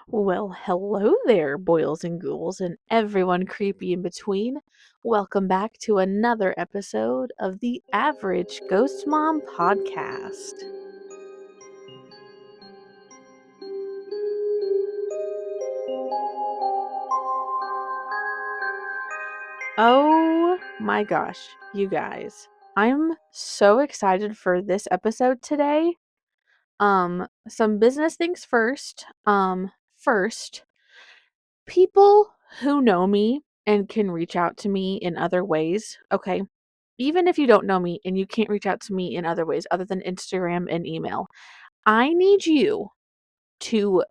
Well, hello there, boils and ghouls, and everyone creepy in between. Welcome back to another episode of the Average Ghost Mom podcast. Oh my gosh, you guys. I'm so excited for this episode today. Some business things first. First, people who know me and can reach out to me in other ways, okay? Even if you don't know me and you can't reach out to me in other ways other than Instagram and email, I need you to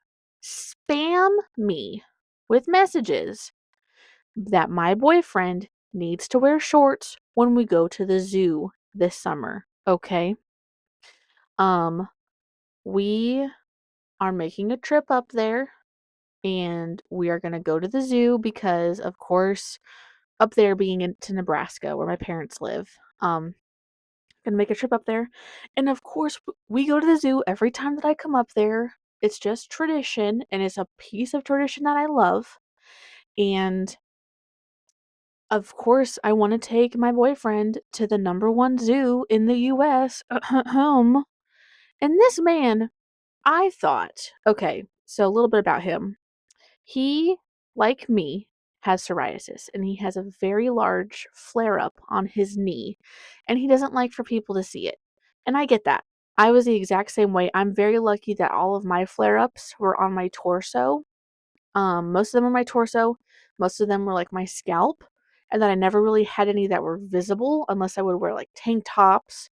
spam me with messages that my boyfriend needs to wear shorts when we go to the zoo this summer, okay? Um, we are making a trip up there and we are going to go to the zoo because of course up there being into Nebraska where my parents live. Gonna make a trip up there. And of course, we go to the zoo every time that I come up there. It's just tradition, and it's a piece of tradition that I love. And of course, I want to take my boyfriend to the number one zoo in the US. And this man, I thought, okay, so a little bit about him. He, like me, has psoriasis and he has a very large flare up on his knee and he doesn't like for people to see it. And I get that. I was the exact same way. I'm very lucky that all of my flare ups were on my torso. Most of them were my torso, most of them were like my scalp, and that I never really had any that were visible unless I would wear like tank tops.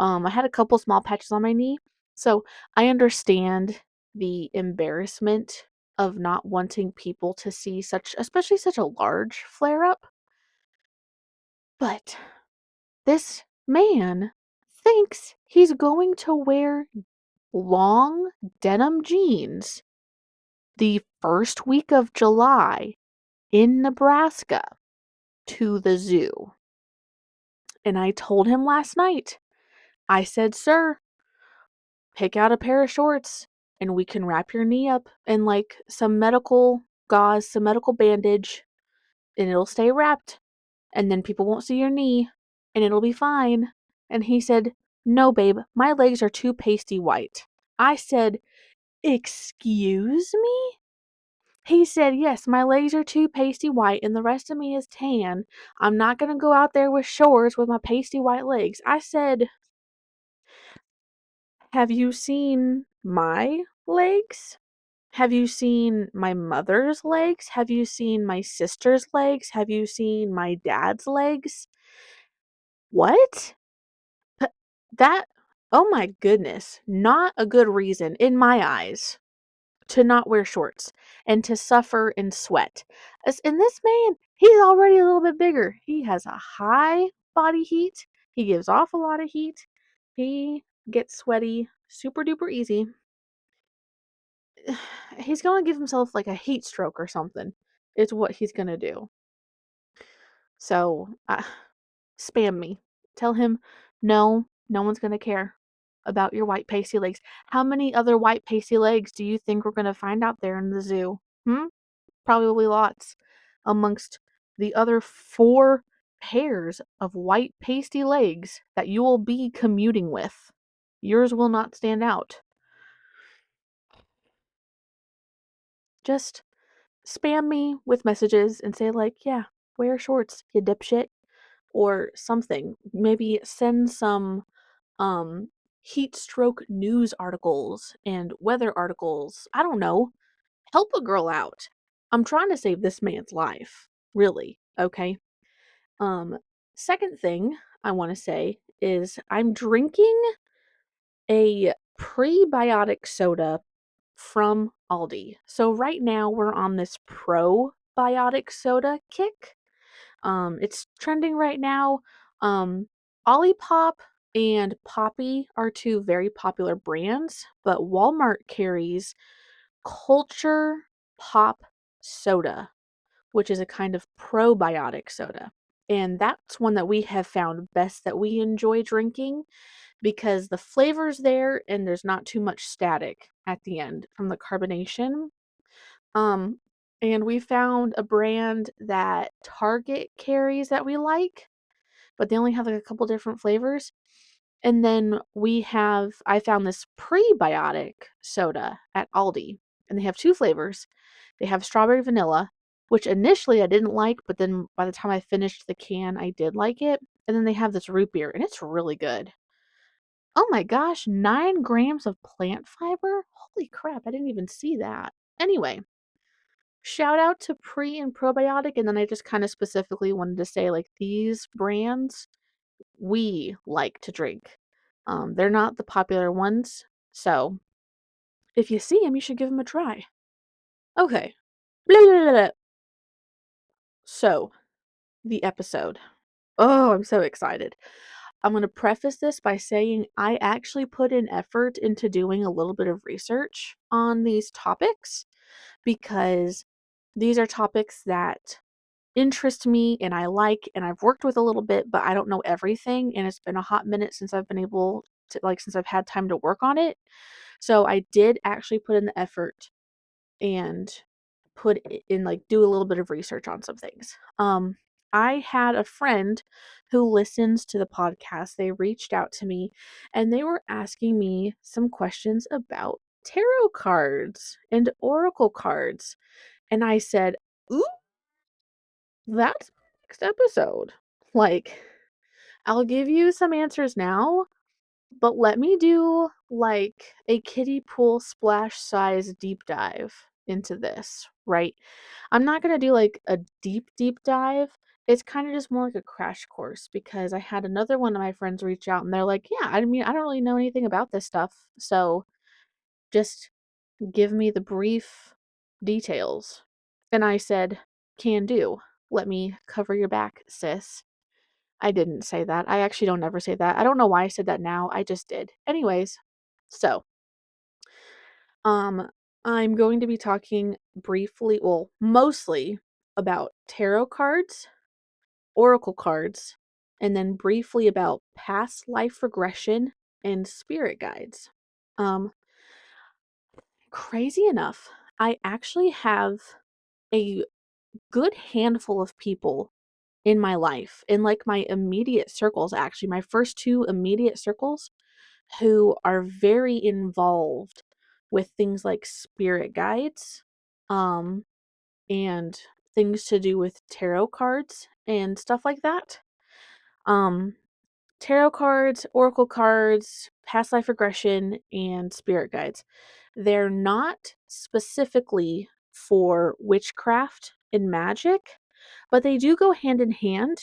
I had a couple small patches on my knee. So I understand the embarrassment of not wanting people to see especially such a large flare up. But this man thinks he's going to wear long denim jeans the first week of July in Nebraska to the zoo. And I told him last night, I said, "Sir, pick out a pair of shorts and we can wrap your knee up in like some medical gauze, some medical bandage, and it'll stay wrapped. And then people won't see your knee and it'll be fine." And he said, "No, babe, my legs are too pasty white." I said, "Excuse me?" He said, "Yes, my legs are too pasty white and the rest of me is tan. I'm not going to go out there with shorts with my pasty white legs." I said, "Have you seen my legs? Have you seen my mother's legs? Have you seen my sister's legs? Have you seen my dad's legs? What?" P- That, oh my goodness, not a good reason in my eyes to not wear shorts and to suffer and sweat. And this man, he's already a little bit bigger. He has a high body heat. He gives off a lot of heat. He gets sweaty super duper easy. He's going to give himself like a heat stroke or something. It's what he's going to do. So, spam me. Tell him, no, no one's going to care about your white pasty legs. How many other white pasty legs do you think we're going to find out there in the zoo? Hmm? Probably lots. Amongst the other 4 pairs of white pasty legs that you will be commuting with. Yours will not stand out. Just spam me with messages and say, like, yeah, wear shorts, you dipshit, or something. Maybe send some um heat stroke news articles and weather articles. I don't know. Help a girl out. I'm trying to save this man's life. Really, okay? Um Second thing I want to say is I'm drinking a prebiotic soda from Aldi. So right now we're on this probiotic soda kick. It's trending right now. Um, Olipop and Poppy are 2 very popular brands, but Walmart carries Culture Pop Soda, which is a kind of probiotic soda. And that's one that we have found best that we enjoy drinking because the flavor's there and there's not too much static at the end from the carbonation. Um, and we found a brand that Target carries that we like, but they only have like a couple different flavors. And then I found this prebiotic soda at Aldi, and they have two flavors. They have strawberry vanilla, which initially I didn't like, but then by the time I finished the can, I did like it. And then they have this root beer, and it's really good. Oh my gosh, 9 grams of plant fiber? Holy crap, I didn't even see that. Anyway, shout out to pre and probiotic, and then I just kind of specifically wanted to say like these brands we like to drink. They're not the popular ones, so if you see them, you should give them a try. Okay. Blah, blah, blah, blah. So, the episode. Oh, I'm so excited. I'm going to preface this by saying I actually put in effort into doing a little bit of research on these topics because these are topics that interest me and I like and I've worked with a little bit, but I don't know everything. And it's been a hot minute since I've been able to, like, since I've had time to work on it. So I did actually put in the effort and like, do a little bit of research on some things. I had a friend who listens to the podcast. They reached out to me and they were asking me some questions about tarot cards and oracle cards. And I said, ooh, that's next episode. Like, I'll give you some answers now, but let me do like a kiddie pool splash size deep dive into this, right? I'm not going to do like a deep dive. It's kind of just more like a crash course because I had another one of my friends reach out and they're like, yeah, I mean, I don't really know anything about this stuff. So just give me the brief details. And I said, can do. Let me cover your back, sis. I didn't say that. I actually don't ever say that. I don't know why I said that now. I just did. Anyways, so um I'm going to be talking briefly, well, mostly about tarot cards, oracle cards, and then briefly about past life regression and spirit guides. Um Crazy enough, I actually have a good handful of people in my life, in like my immediate circles, actually, my first two immediate circles, who are very involved with things like spirit guides, um, and things to do with tarot cards and stuff like that. Um, Tarot cards, oracle cards, past life regression, and spirit guides. They're not specifically for witchcraft and magic, but they do go hand in hand,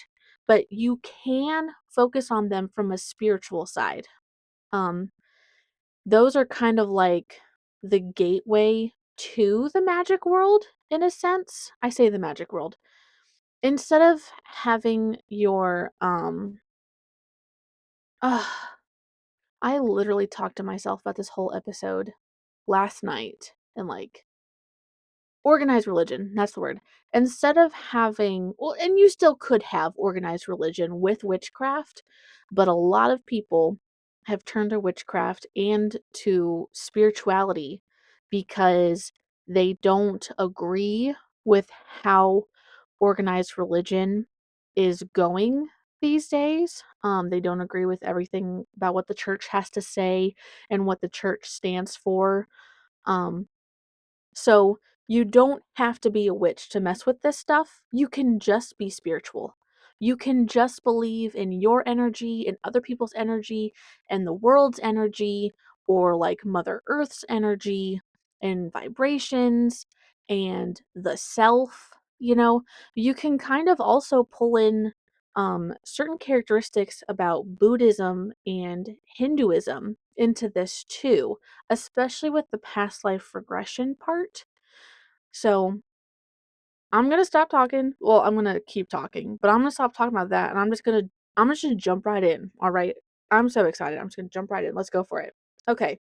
but you can focus on them from a spiritual side. Um, those are kind of like the gateway to the magic world in a sense. I say the magic world. Instead of having your I literally talked to myself about this whole episode last night and like organized religion, that's the word. Instead of having, well, and you still could have organized religion with witchcraft, but a lot of people have turned to witchcraft and to spirituality because they don't agree with how organized religion is going these days. They don't agree with everything about what the church has to say and what the church stands for. Um, so you don't have to be a witch to mess with this stuff. You can just be spiritual. You can just believe in your energy and other people's energy and the world's energy or like Mother Earth's energy and vibrations and the self, you know. You can kind of also pull in certain characteristics about Buddhism and Hinduism into this too, especially with the past life regression part. So I'm gonna stop talking. Well, I'm gonna keep talking, but I'm gonna stop talking about that, and I'm just gonna jump right in. All right, I'm so excited. I'm just gonna jump right in. Let's go for it. Okay.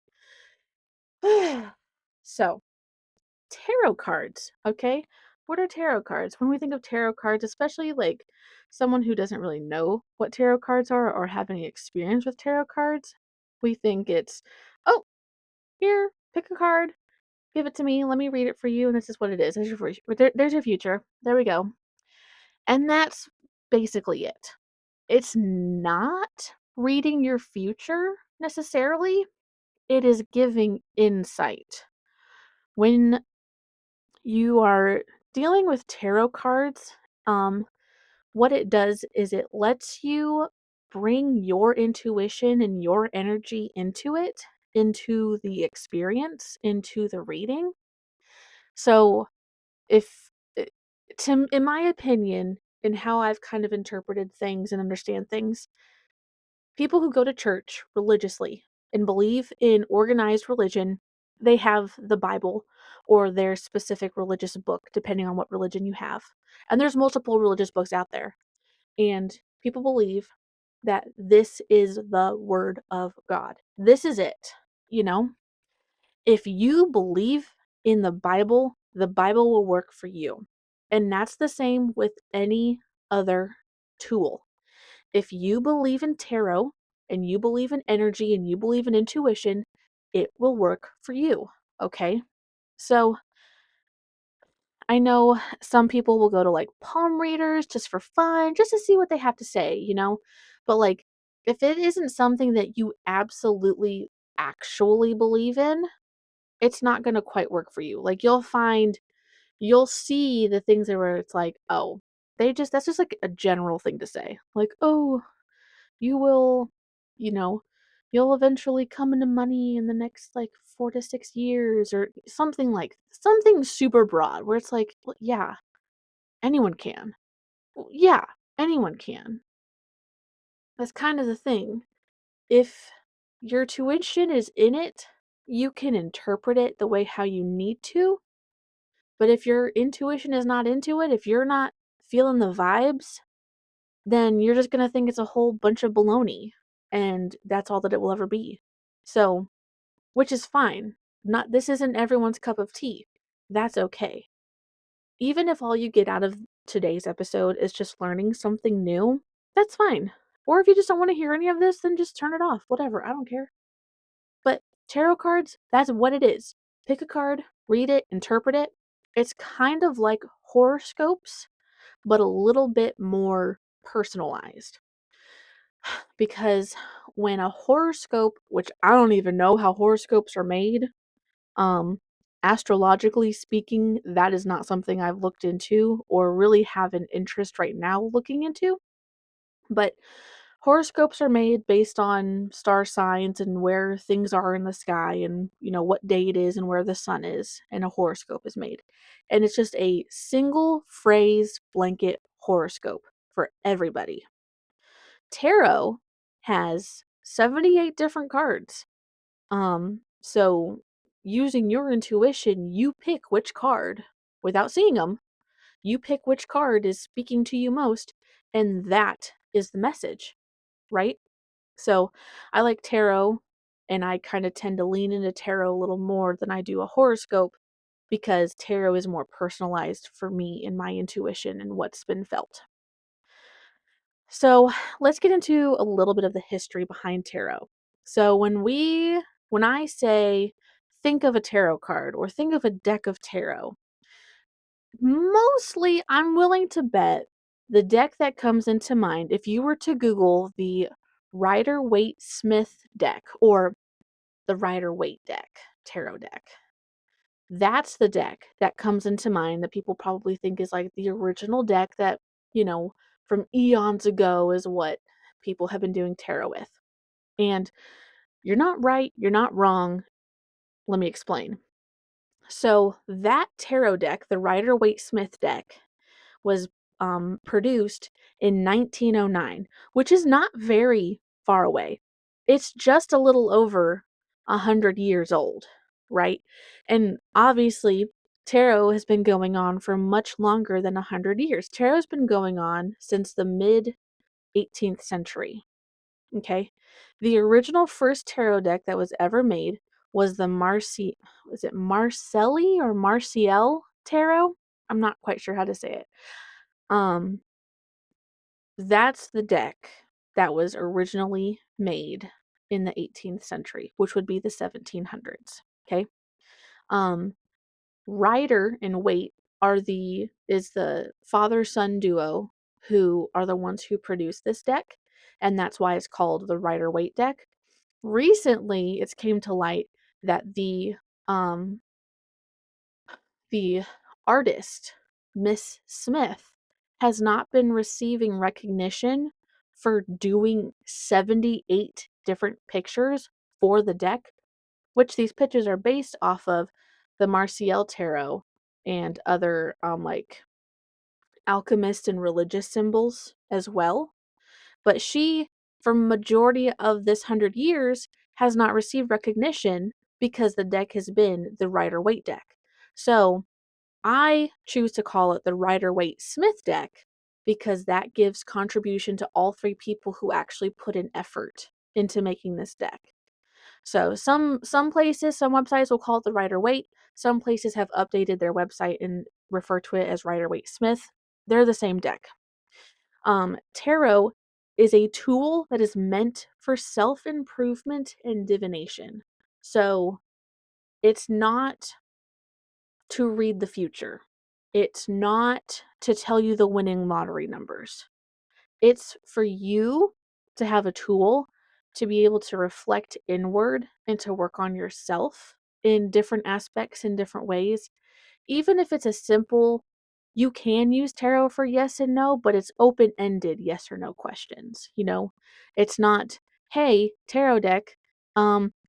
So tarot cards. Okay, what are tarot cards? When we think of tarot cards, especially like someone who doesn't really know what tarot cards are or have any experience with tarot cards, we think it's, oh, here, pick a card. Give it to me. Let me read it for you. And this is what it is. There's your future. There we go. And that's basically it. It's not reading your future necessarily. It is giving insight. When you are dealing with tarot cards, what it does is it lets you bring your intuition and your energy into it, into the experience, into the reading. So, if eh, in my opinion, in how I've kind of interpreted things and understand things, people who go to church religiously and believe in organized religion, they have the Bible or their specific religious book, depending on what religion you have. And there's multiple religious books out there. And people believe that this is the word of God. This is it. You know, if you believe in the Bible will work for you. And that's the same with any other tool. If you believe in tarot and you believe in energy and you believe in intuition, it will work for you. Okay? So I know some people will go to like palm readers just for fun, just to see what they have to say, you know? But like, if it isn't something that you absolutely actually believe in, it's not going to quite work for you. Like, you'll see the things that where it's like, oh, that's just like a general thing to say. Like, oh, you will, you know, you'll eventually come into money in the next like 4 to 6 years or something super broad where it's like, well, yeah, anyone can. Well, yeah, anyone can. That's kind of the thing. If your tuition is in it, you can interpret it the way how you need to. But if your intuition is not into it, if you're not feeling the vibes, then you're just going to think it's a whole bunch of baloney. And that's all that it will ever be. So, which is fine. This isn't everyone's cup of tea. That's okay. Even if all you get out of today's episode is just learning something new, that's fine. Or if you just don't want to hear any of this, then just turn it off. Whatever. I don't care. But tarot cards, that's what it is. Pick a card, read it, interpret it. It's kind of like horoscopes, but a little bit more personalized. Because when a horoscope, which I don't even know how horoscopes are made, um, astrologically speaking, that is not something I've looked into or really have an interest right now looking into. But horoscopes are made based on star signs and where things are in the sky and, what day it is and where the sun is, and a horoscope is made. And it's just a single phrase blanket horoscope for everybody. Tarot has 78 different cards. So using your intuition, you pick which card without seeing them. You pick which card is speaking to you most, and that is the message, right? So I like tarot, and I kind of tend to lean into tarot a little more than I do a horoscope because tarot is more personalized for me in my intuition and what's been felt. So let's get into a little bit of the history behind tarot. So when I say think of a tarot card or think of a deck of tarot, mostly I'm willing to bet the deck that comes into mind, if you were to Google the Rider-Waite-Smith deck or the Rider-Waite deck, tarot deck, that's the deck that comes into mind that people probably think is like the original deck that, from eons ago is what people have been doing tarot with. And you're not right, you're not wrong. Let me explain. So, that tarot deck, the Rider-Waite-Smith deck, was produced in 1909, which is not very far away. It's just a little over 100 years old, right? And obviously, tarot has been going on for much longer than 100 years. Tarot's been going on since the mid 18th century. Okay? The original first tarot deck that was ever made was the was it Marcelli or Marciel tarot? I'm not quite sure how to say it. Um, that's the deck that was originally made in the 18th century, which would be the 1700s. Okay. Rider and Waite is the father-son duo who are the ones who produce this deck, and that's why it's called the Rider-Waite deck. Recently, it's came to light that um the artist, Miss Smith, has not been receiving recognition for doing 78 different pictures for the deck, which these pictures are based off of the Marciel Tarot and other like alchemist and religious symbols as well. But she, for majority of this 100 years, has not received recognition because the deck has been the Rider-Waite deck. So I choose to call it the Rider-Waite-Smith deck because that gives contribution to all three people who actually put in effort into making this deck. So some places, some websites will call it the Rider-Waite. Some places have updated their website and refer to it as Rider-Waite-Smith. They're the same deck. Tarot is a tool that is meant for self-improvement and divination. So it's not to read the future. It's not to tell you the winning lottery numbers. It's for you to have a tool to be able to reflect inward and to work on yourself in different aspects in different ways. Even if it's a simple, you can use tarot for yes and no, but it's open-ended yes or no questions, you know? It's not, "Hey, tarot deck,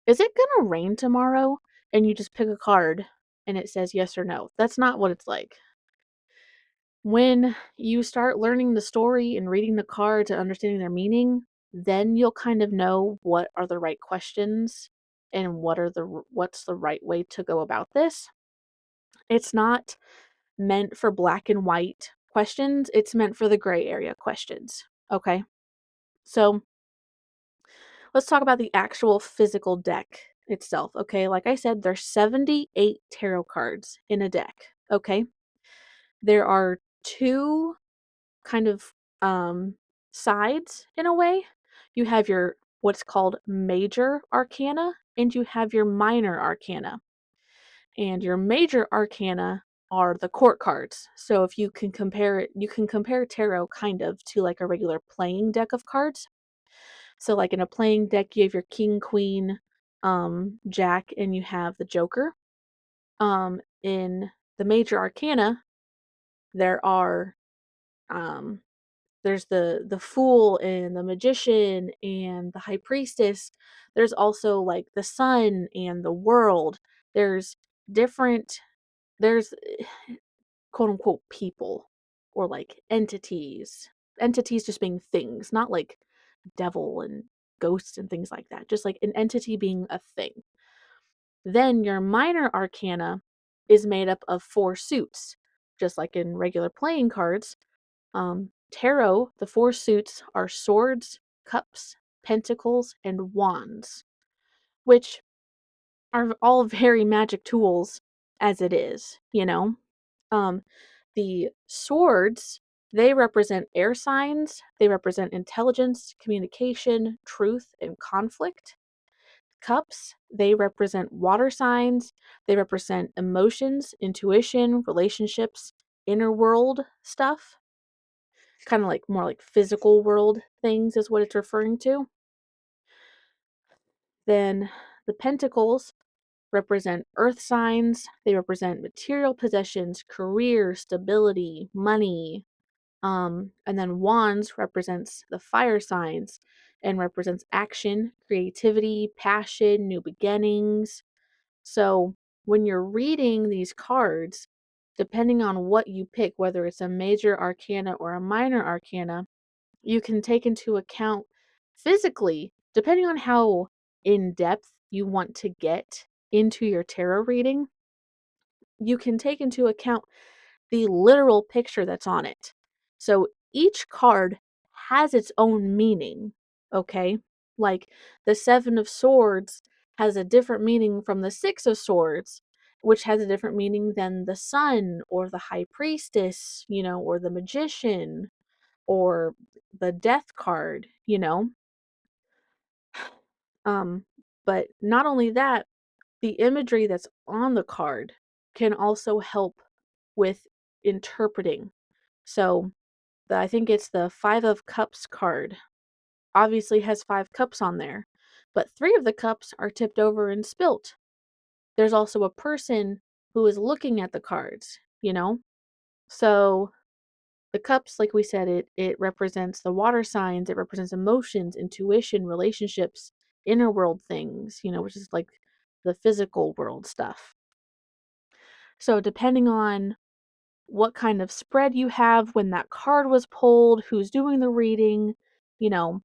is it gonna rain tomorrow?" And you just pick a card and it says yes or no. That's not what it's like. When you start learning the story and reading the cards and understanding their meaning, then you'll kind of know what are the right questions and what's the right way to go about this. It's not meant for black and white questions, it's meant for the gray area questions. Okay? So, let's talk about the actual physical deck itself. Okay? Like I said, there's 78 tarot cards in a deck. Okay? There are two kind of sides in a way. You have your what's called major arcana and you have your minor arcana. And your major arcana are the court cards. So if you can compare it, you can compare tarot kind of to like a regular playing deck of cards. So like in a playing deck you have your king, queen, jack, and you have the joker. In the major arcana there are um there's the fool and the magician and the high priestess. There's also like the sun and the world. There's different there's quote unquote people or like entities. Entities just being things, not like devil and ghosts and things like that. Just like an entity being a thing. Then your minor arcana is made up of four suits, just like in regular playing cards. Tarot, the four suits are swords, cups, pentacles, and wands, which are all very magic tools as it is, you know? Um, the swords, they represent air signs, they represent intelligence, communication, truth, and conflict. Cups, they represent water signs, they represent emotions, intuition, relationships, inner world stuff. Kind of like more like physical world things is what it's referring to. Then the pentacles represent earth signs, they represent material possessions, career, stability, money. And then wands represents the fire signs and represents action, creativity, passion, new beginnings. So when you're reading these cards, depending on what you pick, whether it's a major arcana or a minor arcana, you can take into account physically, depending on how in depth you want to get into your tarot reading, you can take into account the literal picture that's on it. So each card has its own meaning, okay? Like the Seven of Swords has a different meaning from the Six of Swords, which has a different meaning than the Sun or the High Priestess, you know, or the Magician or the Death card, you know? Um, but not only that, the imagery that's on the card can also help with interpreting. So, I think it's the 5 of Cups card obviously has 5 cups on there, but 3 of the cups are tipped over and spilt. There's also a person who is looking at the cards, you know? So the cups, like we said, it represents the water signs, it represents emotions, intuition, relationships, inner world things, which is like the physical world stuff. So depending on what kind of spread you have when that card was pulled, who's doing the reading, you know,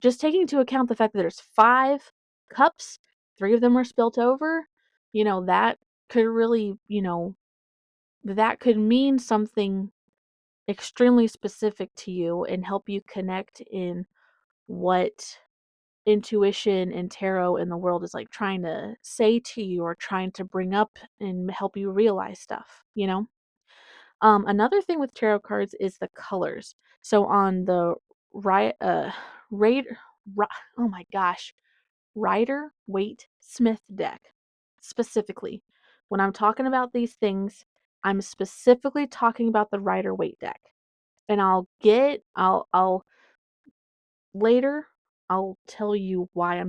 just taking into account the fact that there's 5 cups, 3 of them are spilt over, that could really, that could mean something extremely specific to you and help you connect in what intuition and tarot in the world is like trying to say to you or trying to bring up and help you realize stuff. Another thing with tarot cards is the colors. So on the right, raid, ri- oh my gosh, Rider Waite Smith deck, specifically. When I'm talking about these things, I'm specifically talking about the Rider Waite deck. And I'll later, I'll tell you why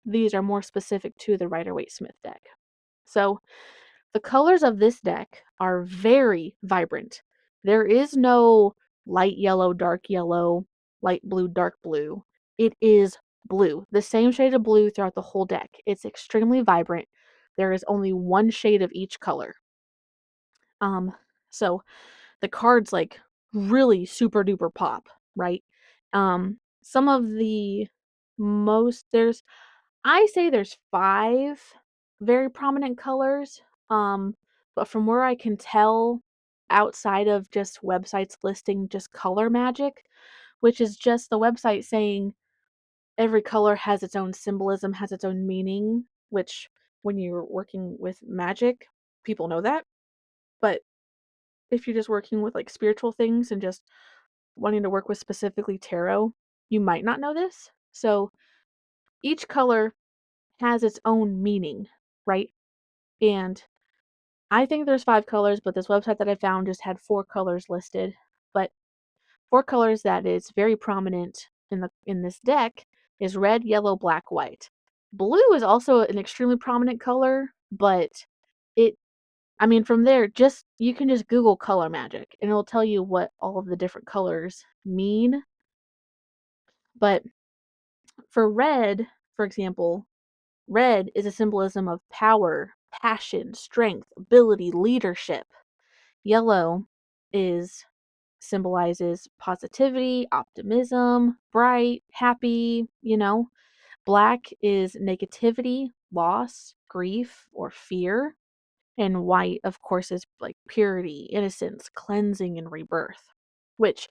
these are more specific to the Rider Waite Smith deck. So, the colors of this deck are very vibrant. There is no light yellow, dark yellow, light blue, dark blue. It is blue, the same shade of blue throughout the whole deck. It's extremely vibrant. There is only one shade of each color. So the cards like really super duper pop, right? Some of the most I say there's 5 very prominent colors. But from where I can tell, outside of just websites listing just color magic, which is just the website saying every color has its own symbolism, has its own meaning, which when you're working with magic, people know that. But if you're just working with like spiritual things and just wanting to work with specifically tarot, you might not know this. So each color has its own meaning, right? And I think there's 5 colors, but this website that I found just had 4 colors listed. But 4 colors that is very prominent in this deck is red, yellow, black, white. Blue is also an extremely prominent color, but it I mean from there just you can just Google color magic and it'll tell you what all of the different colors mean. But for red, for example, red is a symbolism of power, passion, strength, ability, leadership. Yellow is symbolizes positivity, optimism, bright, happy. Black is negativity, loss, grief, or fear. And white, of course, is like purity, innocence, cleansing, and rebirth, which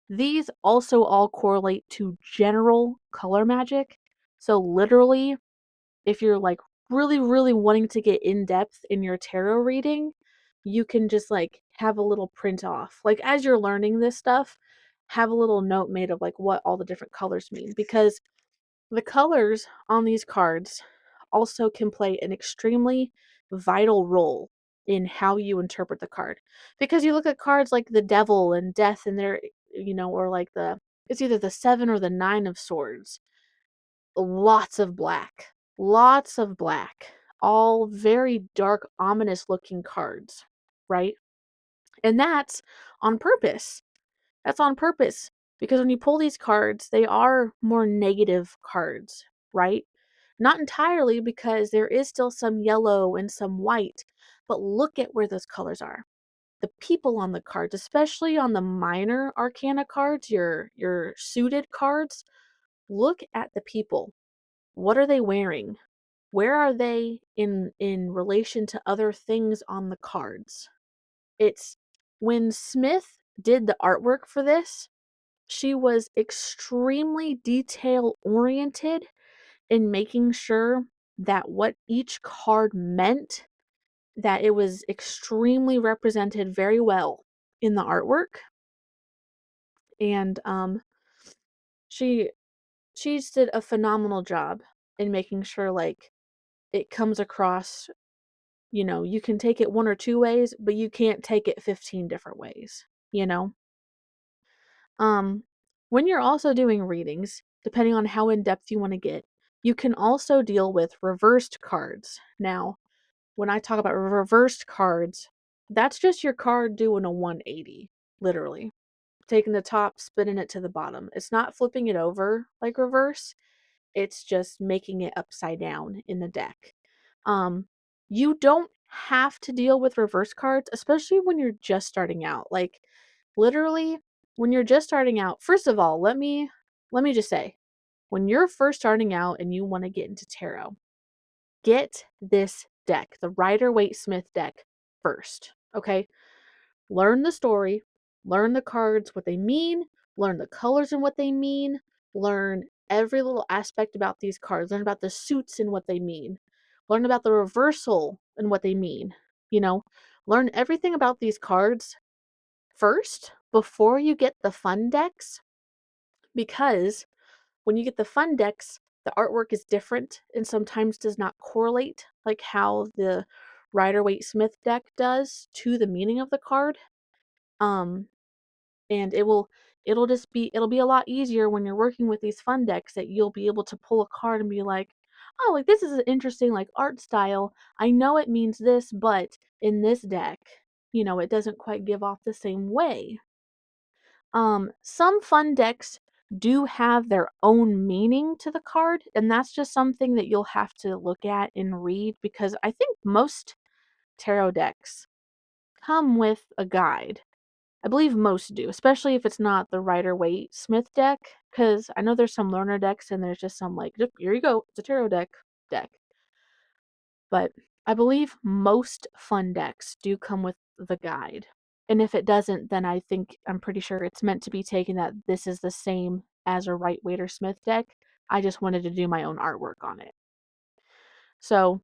these also all correlate to general color magic. So, literally, if you're like really, really wanting to get in depth in your tarot reading, you can just like have a little print off. Like, as you're learning this stuff, have a little note made of like what all the different colors mean because the colors on these cards also can play an extremely vital role in how you interpret the card. Because you look at cards like the Devil and Death, and or like it's either the 7 or the 9 of Swords. Lots of black, all very dark, ominous looking cards, right? And that's on purpose. That's on purpose because when you pull these cards, they are more negative cards, right? Not entirely because there is still some yellow and some white, but look at where those colors are. The people on the cards, especially on the minor arcana cards, your suited cards, look at the people. What are they wearing? Where are they in relation to other things on the cards? It's when Smith did the artwork for this, she was extremely detail oriented in making sure that what each card meant, that it was extremely represented very well in the artwork. And she she did a phenomenal job in making sure like it comes across You can take it one or two ways, but you can't take it 15 different ways, you know? Um, when you're also doing readings, depending on how in depth you want to get, you can also deal with reversed cards. Now, when I talk about reversed cards, that's just your card doing a 180, literally. Taking the top, spinning it to the bottom. It's not flipping it over like reverse, it's just making it upside down in the deck. Um, you don't have to deal with reverse cards, especially when you're just starting out. Like literally when you're just starting out, first of all, let me just say, when you're first starting out and you want to get into tarot, get this deck, the Rider-Waite-Smith deck first. Okay? Learn the story, learn the cards, what they mean, learn the colors and what they mean, learn every little aspect about these cards, learn about the suits and what they mean, learn about the reversal and what they mean. You know, learn everything about these cards first before you get the fun decks, because when you get the fun decks, the artwork is different and sometimes does not correlate like how the Rider-Waite-Smith deck does to the meaning of the card. Um, and it'll be a lot easier when you're working with these fun decks that you'll be able to pull a card and be like, oh, like this is an interesting like art style. I know it means this, but in this deck, it doesn't quite give off the same way. Some fun decks do have their own meaning to the card, and that's just something that you'll have to look at and read, because I think most tarot decks come with a guide. I believe most do, especially if it's not the Rider-Waite-Smith deck, because I know there's some learner decks and there's just some like, "Yep, here you go, it's a tarot deck. But I believe most fun decks do come with the guide. And if it doesn't, then I'm pretty sure it's meant to be taken that this is the same as a Rider-Waite-Smith deck. I just wanted to do my own artwork on it. So,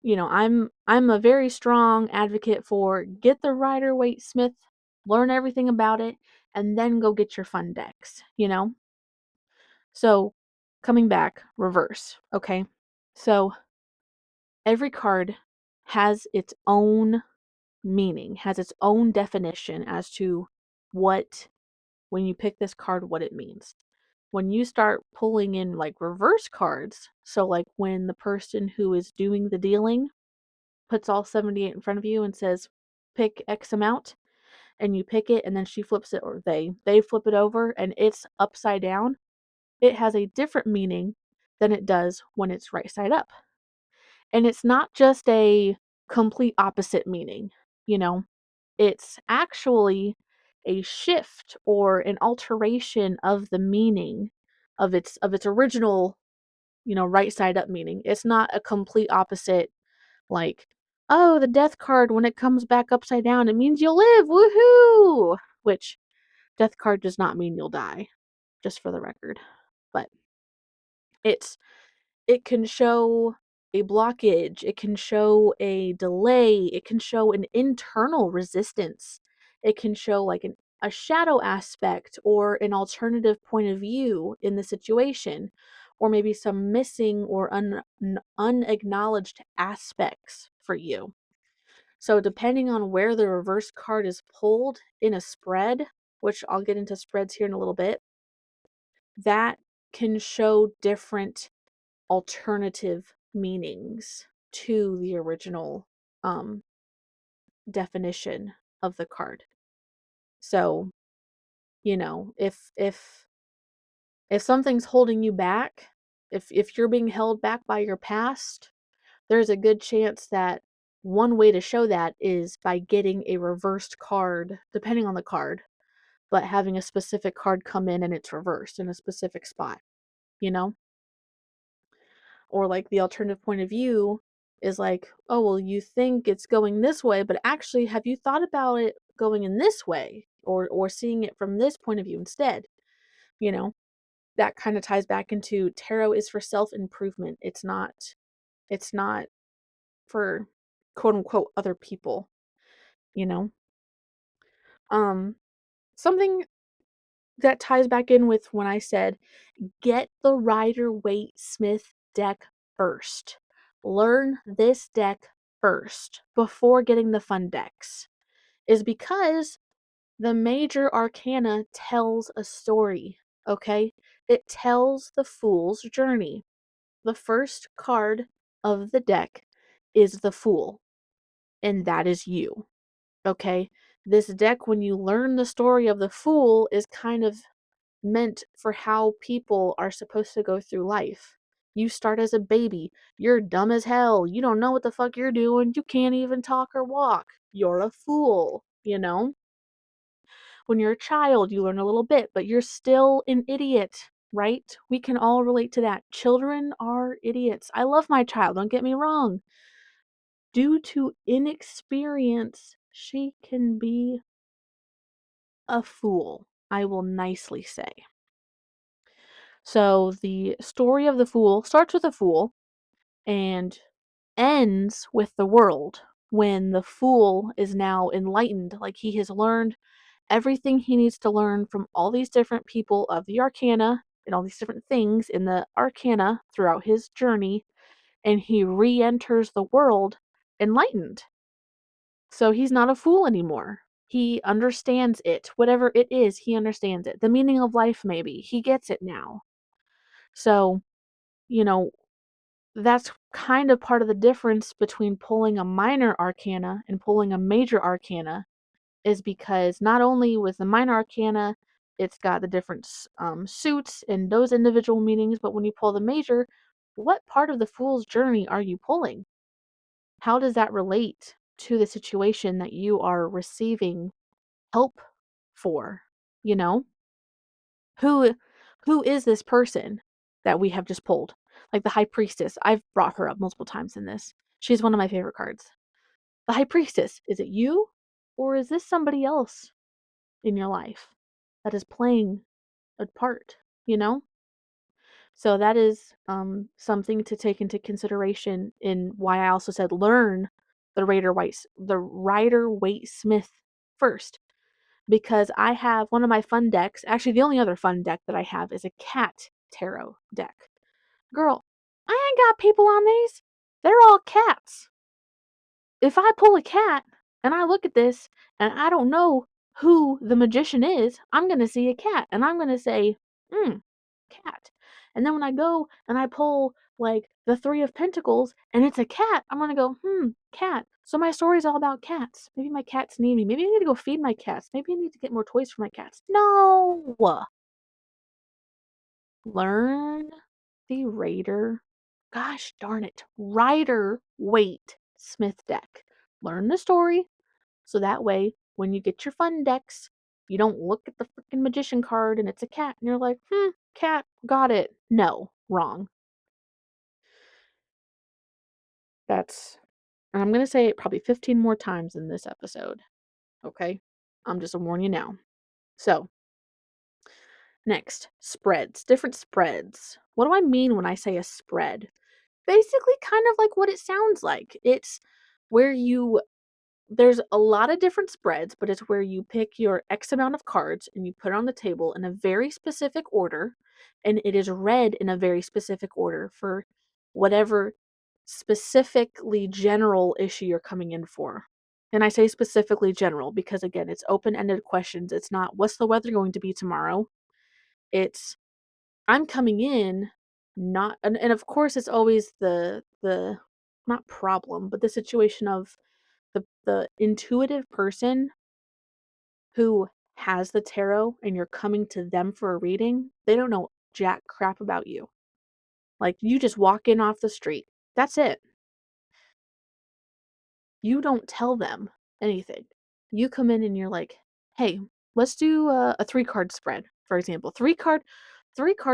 I'm a very strong advocate for get the Rider-Waite-Smith, learn everything about it, and then go get your fun decks. So, coming back, reverse, okay? So, every card has its own meaning, has its own definition as to what, when you pick this card, what it means. When you start pulling in like reverse cards, so like when the person who is doing the dealing puts all 78 in front of you and says, pick X amount, and you pick it, and then she flips it, or they flip it over and it's upside down, it has a different meaning than it does when it's right side up. And it's not just a complete opposite meaning, you know, it's actually a shift or an alteration of the meaning of its original, right side up meaning. It's not a complete opposite, like, oh, the death card, when it comes back upside down, it means you'll live, woohoo! Which death card does not mean you'll die, just for the record. But it's it can show a blockage, it can show a delay, it can show an internal resistance, it can show like a shadow aspect or an alternative point of view in the situation, or maybe some missing or unacknowledged aspects for you. So, depending on where the reverse card is pulled in a spread, which I'll get into spreads here in a little bit, that can show different alternative meanings to the original um, definition of the card. So, if something's holding you back, if you're being held back by your past, there's a good chance that one way to show that is by getting a reversed card, depending on the card, but having a specific card come in and it's reversed in a specific spot, you know? Or like the alternative point of view is like, oh, well, you think it's going this way, but actually, have you thought about it going in this way, or seeing it from this point of view instead? You know, that kind of ties back into tarot is for self-improvement. It's not for quote unquote other people, you know? Um, Something that ties back in with when I said get the Rider-Waite-Smith deck first. Learn this deck first before getting the fun decks is because the major arcana tells a story, okay? It tells the fool's journey. The first card of the deck is the Fool, and that is you, okay? This deck, when you learn the story of the Fool, is kind of meant for how people are supposed to go through life. You start as a baby. You're dumb as hell. You don't know what the fuck you're doing. You can't even talk or walk. You're a fool, you know? When you're a child, you learn a little bit, but you're still an idiot, right? We can all relate to that. Children are idiots. I love my child, don't get me wrong. Due to inexperience, she can be a fool, I will nicely say. So the story of the fool starts with a fool and ends with the world when the fool is now enlightened, like he has learned everything he needs to learn from all these different people of the arcana and all these different things in the arcana throughout his journey, and he re-enters the world enlightened. So he's not a fool anymore. He understands it. Whatever it is, he understands it. The meaning of life, maybe. He gets it now. So, you know, that's kind of part of the difference between pulling a minor arcana and pulling a major arcana, is because not only with the minor arcana, it's got the different suits and those individual meanings, but when you pull the major, what part of the fool's journey are you pulling? How does that relate to the situation that you are receiving help for? You know? Who who is this person that we have just pulled? Like the high priestess. I've brought her up multiple times in this. She's one of my favorite cards. The high priestess, is it you or is this somebody else in your life that is playing a part, you know? So that is something to take into consideration in why I also said learn the Rider Waite Smith first, because I have one of my fun decks. Actually, the only other fun deck that I have is a cat tarot deck. Girl, I ain't got people on these. They're all cats. If I pull a cat and I look at this and I don't know who the magician is, I'm going to see a cat and I'm going to say, cat. And then when I go and I pull like the Three of Pentacles and it's a cat, I'm going to go, cat. So my story's all about cats. Maybe my cats need me. Maybe I need to go feed my cats. Maybe I need to get more toys for my cats. No. Learn the Raider. Gosh darn it. Rider Waite Smith deck. Learn the story so that way when you get your fun decks, you don't look at the freaking magician card and it's a cat and you're like, cat, got it. No, wrong. And I'm going to say it probably 15 more times in this episode. Okay? I'm just warning you now. So, next, spreads. Different spreads. What do I mean when I say a spread? Basically, kind of like what it sounds like. It's where there's a lot of different spreads, but it's where you pick your X amount of cards and you put it on the table in a very specific order, and it is read in a very specific order for whatever specifically general issue you're coming in for. And I say specifically general because, again, it's open-ended questions. It's not, what's the weather going to be tomorrow? It's, I'm coming in not, and of course it's always the not problem, but the situation of the intuitive person who has the tarot and you're coming to them for a reading, they don't know jack crap about you. Like, you just walk in off the street. That's it. You don't tell them anything. You come in and you're like, hey, let's do a 3-card spread, for example. Three card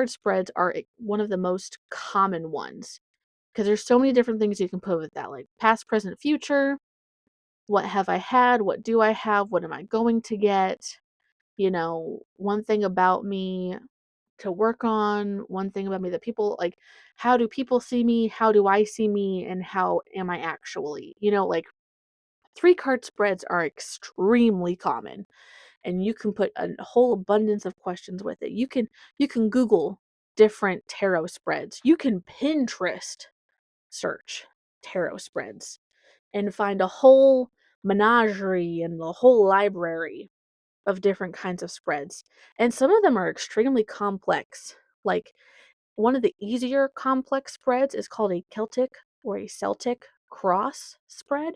spreads are one of the most common ones because there's so many different things you can put with that, like past, present, future. What have I had? What do I have? What am I going to get? One thing about me to work on, one thing about me that people like, how do people see me? How do I see me? And how am I actually? Like 3-card spreads are extremely common and you can put a whole abundance of questions with it. You can Google different tarot spreads. You can Pinterest search tarot spreads and find a whole menagerie and a whole library of different kinds of spreads. And some of them are extremely complex. Like one of the easier complex spreads is called a Celtic or a Celtic cross spread.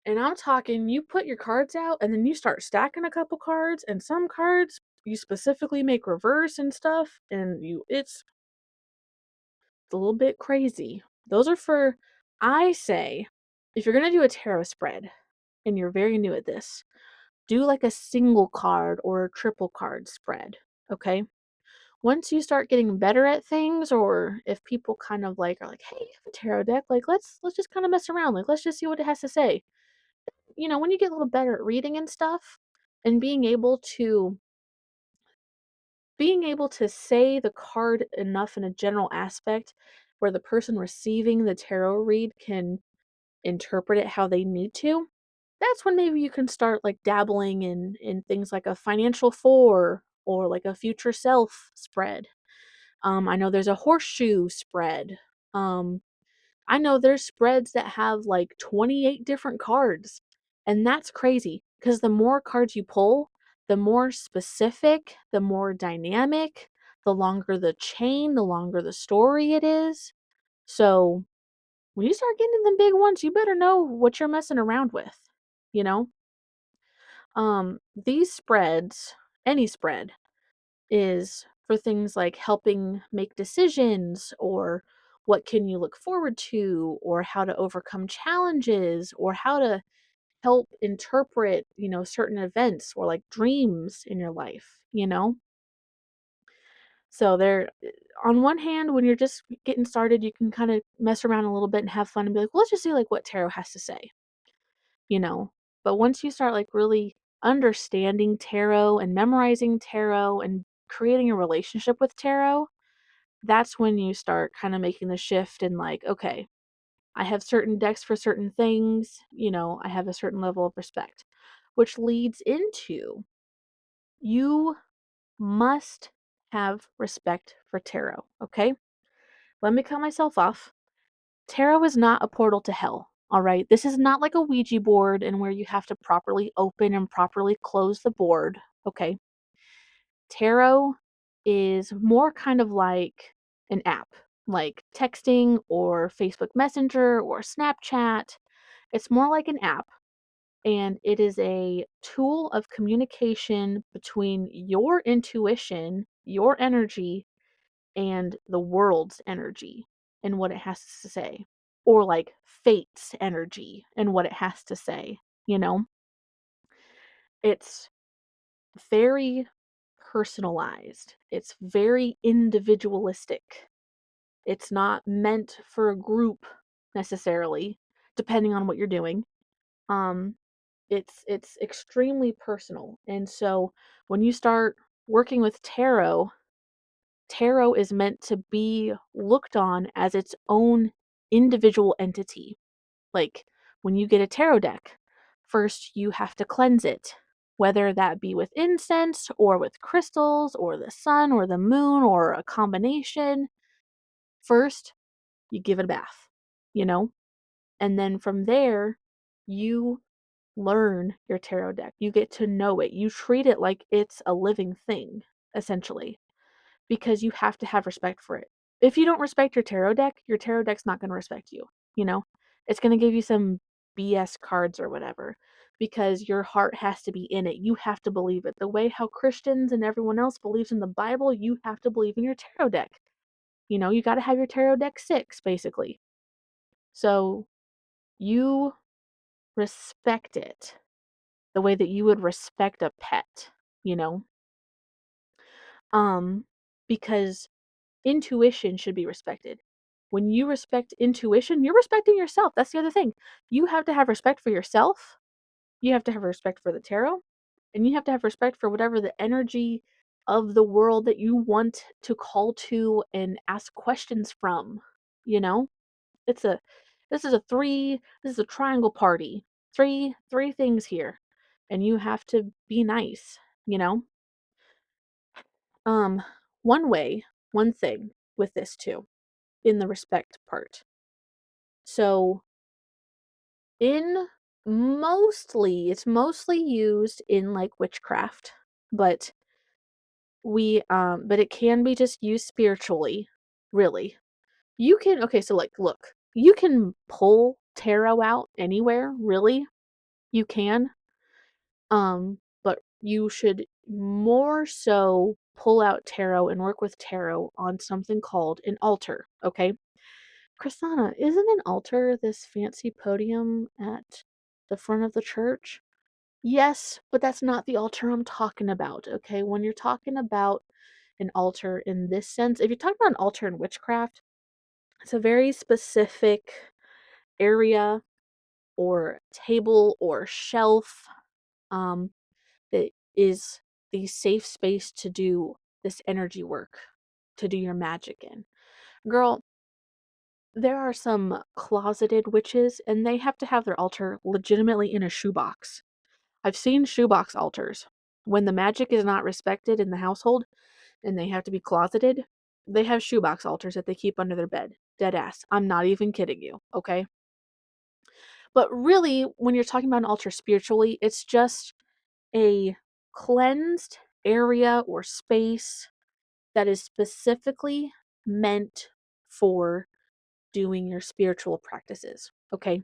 And I'm talking, you put your cards out and then you start stacking a couple cards, and some cards you specifically make reverse and stuff, and it's a little bit crazy. Those are for, I say, if you're gonna do a tarot spread and you're very new at this, do like a single card or a triple card spread, okay? Once you start getting better at things, or if people kind of like are like, "Hey, you have a tarot deck, like let's just kind of mess around, like let's just see what it has to say." When you get a little better at reading and stuff and being able to say the card enough in a general aspect where the person receiving the tarot read can interpret it how they need to, that's when maybe you can start like dabbling in things like a financial four or like a future self spread. I know there's a horseshoe spread. Um, I know there's spreads that have like 28 different cards, and that's crazy because the more cards you pull, the more specific, the more dynamic, the longer the chain, the longer the story it is. So when you start getting them big ones, you better know what you're messing around with, you know? These spreads, any spread, is for things like helping make decisions, or what can you look forward to, or how to overcome challenges, or how to help interpret, certain events or like dreams in your life. So they're on one hand, when you're just getting started, you can kind of mess around a little bit and have fun and be like, well, let's just see like what tarot has to say, you know. But once you start like really understanding tarot and memorizing tarot and creating a relationship with tarot, that's when you start kind of making the shift and like, okay, I have certain decks for certain things, I have a certain level of respect, which leads into, you must have respect for tarot, okay? Let me cut myself off. Tarot is not a portal to hell, all right? This is not like a Ouija board and where you have to properly open and properly close the board, okay? Tarot is more kind of like an app, like texting or Facebook Messenger or Snapchat. It's more like an app, and it is a tool of communication between your intuition, your energy, and the world's energy and what it has to say, or like fate's energy and what it has to say, you know? It's very personalized. It's very individualistic. It's not meant for a group necessarily, depending on what you're doing. Um, it's extremely personal. And so when you start working with tarot, tarot is meant to be looked on as its own individual entity. Like when you get a tarot deck, first you have to cleanse it, whether that be with incense or with crystals or the sun or the moon or a combination. First, you give it a bath, you know? And then from there, you learn your tarot deck. You get to know it. You treat it like it's a living thing, essentially, because you have to have respect for it. If you don't respect your tarot deck's not going to respect you, you know? It's going to give you some BS cards or whatever because your heart has to be in it. You have to believe it. The way how Christians and everyone else believes in the Bible, you have to believe in your tarot deck. You got to have your tarot deck 6 basically. So, you respect it the way that you would respect a pet, you know? Um because intuition should be respected. When you respect intuition, you're respecting yourself. That's the other thing. You have to have respect for yourself. You have to have respect for the tarot, and you have to have respect for whatever the energy of the world that you want to call to and ask questions from, you know? It's a this is a triangle party. Three things here. And you have to be nice, you know? Um one way, one thing with this too, in the respect part. So In it's mostly used in, like, witchcraft, but but it can be just used spiritually, really. You can okay, so, like, look, you can pull tarot out anywhere, really, you can, but you should more so pull out tarot and work with tarot on something called an altar, okay? Chrisana, isn't an altar this fancy podium at the front of the church? Yes, but that's not the altar I'm talking about, okay? When you're talking about an altar in this sense, if you're talking about an altar in witchcraft, it's a very specific area or table or shelf um, that is the safe space to do this energy work, to do your magic in. Girl, there are some closeted witches, and they have to have their altar legitimately in a shoebox. I've seen shoebox altars. When the magic is not respected in the household and they have to be closeted, they have shoebox altars that they keep under their bed. Dead ass. I'm not even kidding you, okay? But really, when you're talking about an altar spiritually, it's just a cleansed area or space that is specifically meant for doing your spiritual practices, okay?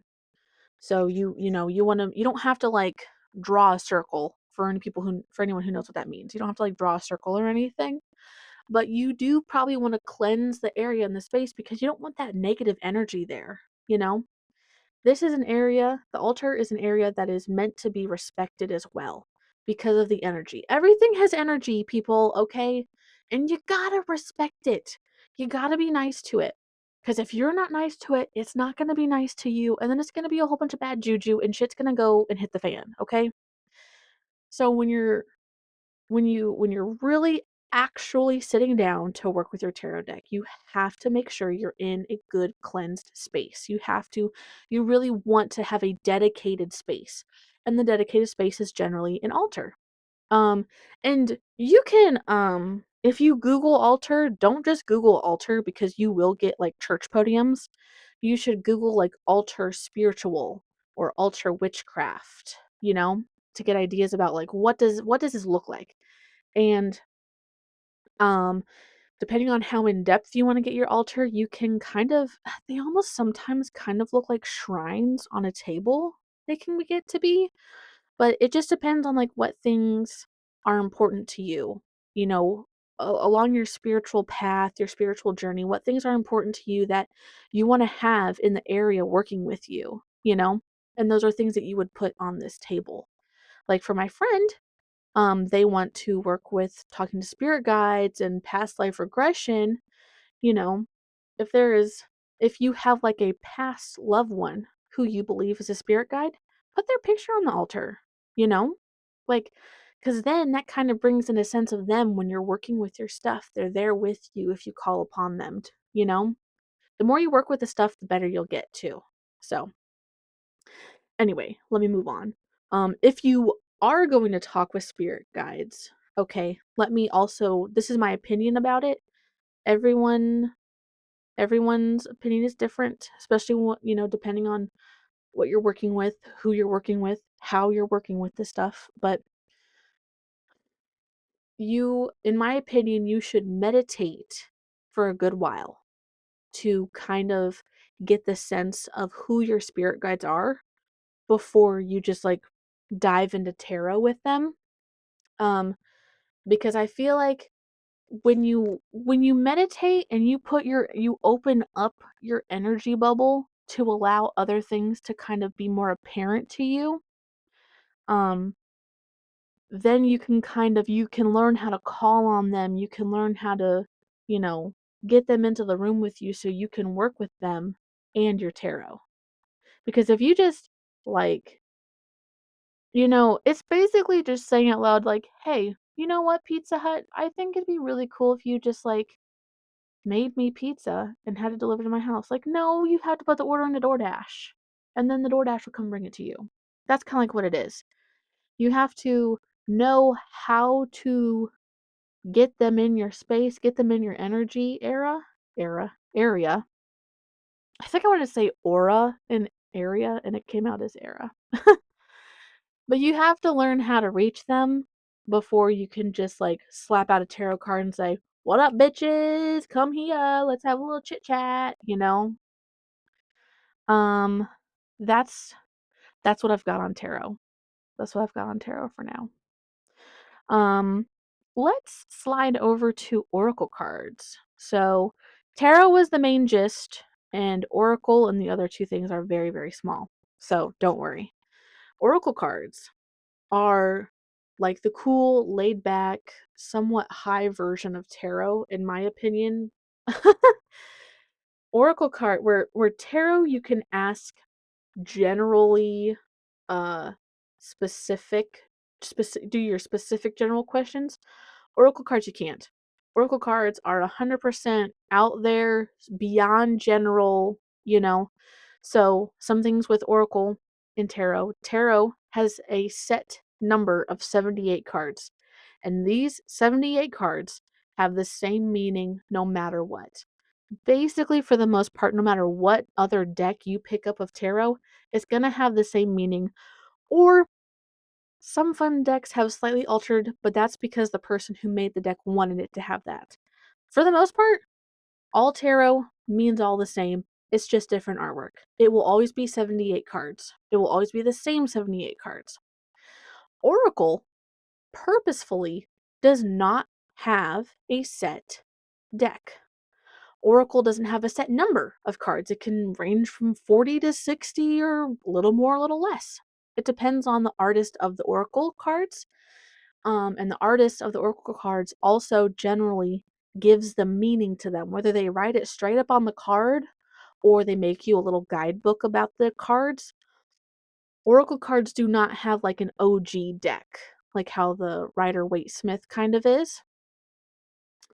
So you don't have to like draw a circle for anyone who knows what that means. You don't have to like draw a circle or anything, but you do probably want to cleanse the area and the space because you don't want that negative energy there, you know? The altar is an area that is meant to be respected as well because of the energy. Everything has energy, people, okay? And you gotta respect it. You gotta be nice to it. Because if you're not nice to it, it's not gonna be nice to you, and then it's gonna be a whole bunch of bad juju, and shit's gonna go and hit the fan, okay? So when you're really actually sitting down to work with your tarot deck, you have to make sure you're in a good cleansed space. You really want to have a dedicated space. And the dedicated space is generally an altar. Um and you can if you Google altar, don't just Google altar because you will get like church podiums. You should Google like altar spiritual or altar witchcraft, to get ideas about like what does this look like? And um, depending on how in depth you want to get your altar, you can they almost sometimes kind of look like shrines on a table. They can get to be, but it just depends on like what things are important to you, you know, along your spiritual path, your spiritual journey, what things are important to you that you want to have in the area working with you. And those are things that you would put on this table. Like for my friend, they want to work with talking to spirit guides and past life regression, you know, if there is if you have like a past loved one who you believe is a spirit guide, put their picture on the altar, you know? Like cuz then that kind of brings in a sense of them when you're working with your stuff. They're there with you if you call upon them, you know? The more you work with the stuff, the better you'll get too. So, anyway, let me move on. If you are going to talk with spirit guides, okay, this is my opinion about it. Everyone, everyone's opinion is different, especially depending on what you're working with, who you're working with, how you're working with this stuff. But in my opinion, you should meditate for a good while to kind of get the sense of who your spirit guides are before you just like dive into tarot with them. Because I feel like when you meditate and you open up your energy bubble to allow other things to kind of be more apparent to you, um then you can learn how to call on them, you can learn how to, you know, get them into the room with you so you can work with them and your tarot. Because if you just like it's basically just saying out loud, like, hey, you know what, Pizza Hut? I think it'd be really cool if you just, like, made me pizza and had it delivered to my house. Like, no, you have to put the order in the DoorDash, and then the DoorDash will come bring it to you. That's kind of like what it is. You have to know how to get them in your space, get them in your energy area. I think I want to say aura and area and it came out as era. But you have to learn how to reach them before you can just like slap out a tarot card and say, "What up, bitches? Come here. Let's have a little chit chat," you know? Um that's that's what I've got on tarot. That's what I've got on tarot for now. Um let's slide over to oracle cards. So, tarot was the main gist and oracle and the other two things are very very small. So, don't worry. Oracle cards are like the cool, laid back, somewhat high version of tarot, in my opinion. Oracle card, where tarot you can ask generally uh do your specific general questions. Oracle cards you can't. Oracle cards are 100% out there, beyond general, you know. So, some things with oracle in tarot. Tarot has a set number of 78 cards, and these 78 cards have the same meaning no matter what. Basically, for the most part, no matter what other deck you pick up of tarot, it's going to have the same meaning. Or some fun decks have slightly altered, but that's because the person who made the deck wanted it to have that. For the most part, all tarot means all the same. It's just different artwork. It will always be 78 cards. It will always be the same 78 cards. Oracle purposefully does not have a set deck. Oracle doesn't have a set number of cards. It can range from 40 to 60 or a little more, a little less. It depends on the artist of the oracle cards. And the artist of the oracle cards also generally gives the meaning to them, whether they write it straight up on the card or they make you a little guidebook about the cards. Oracle cards do not have like an OG deck, like how the Rider-Waite Smith kind of is.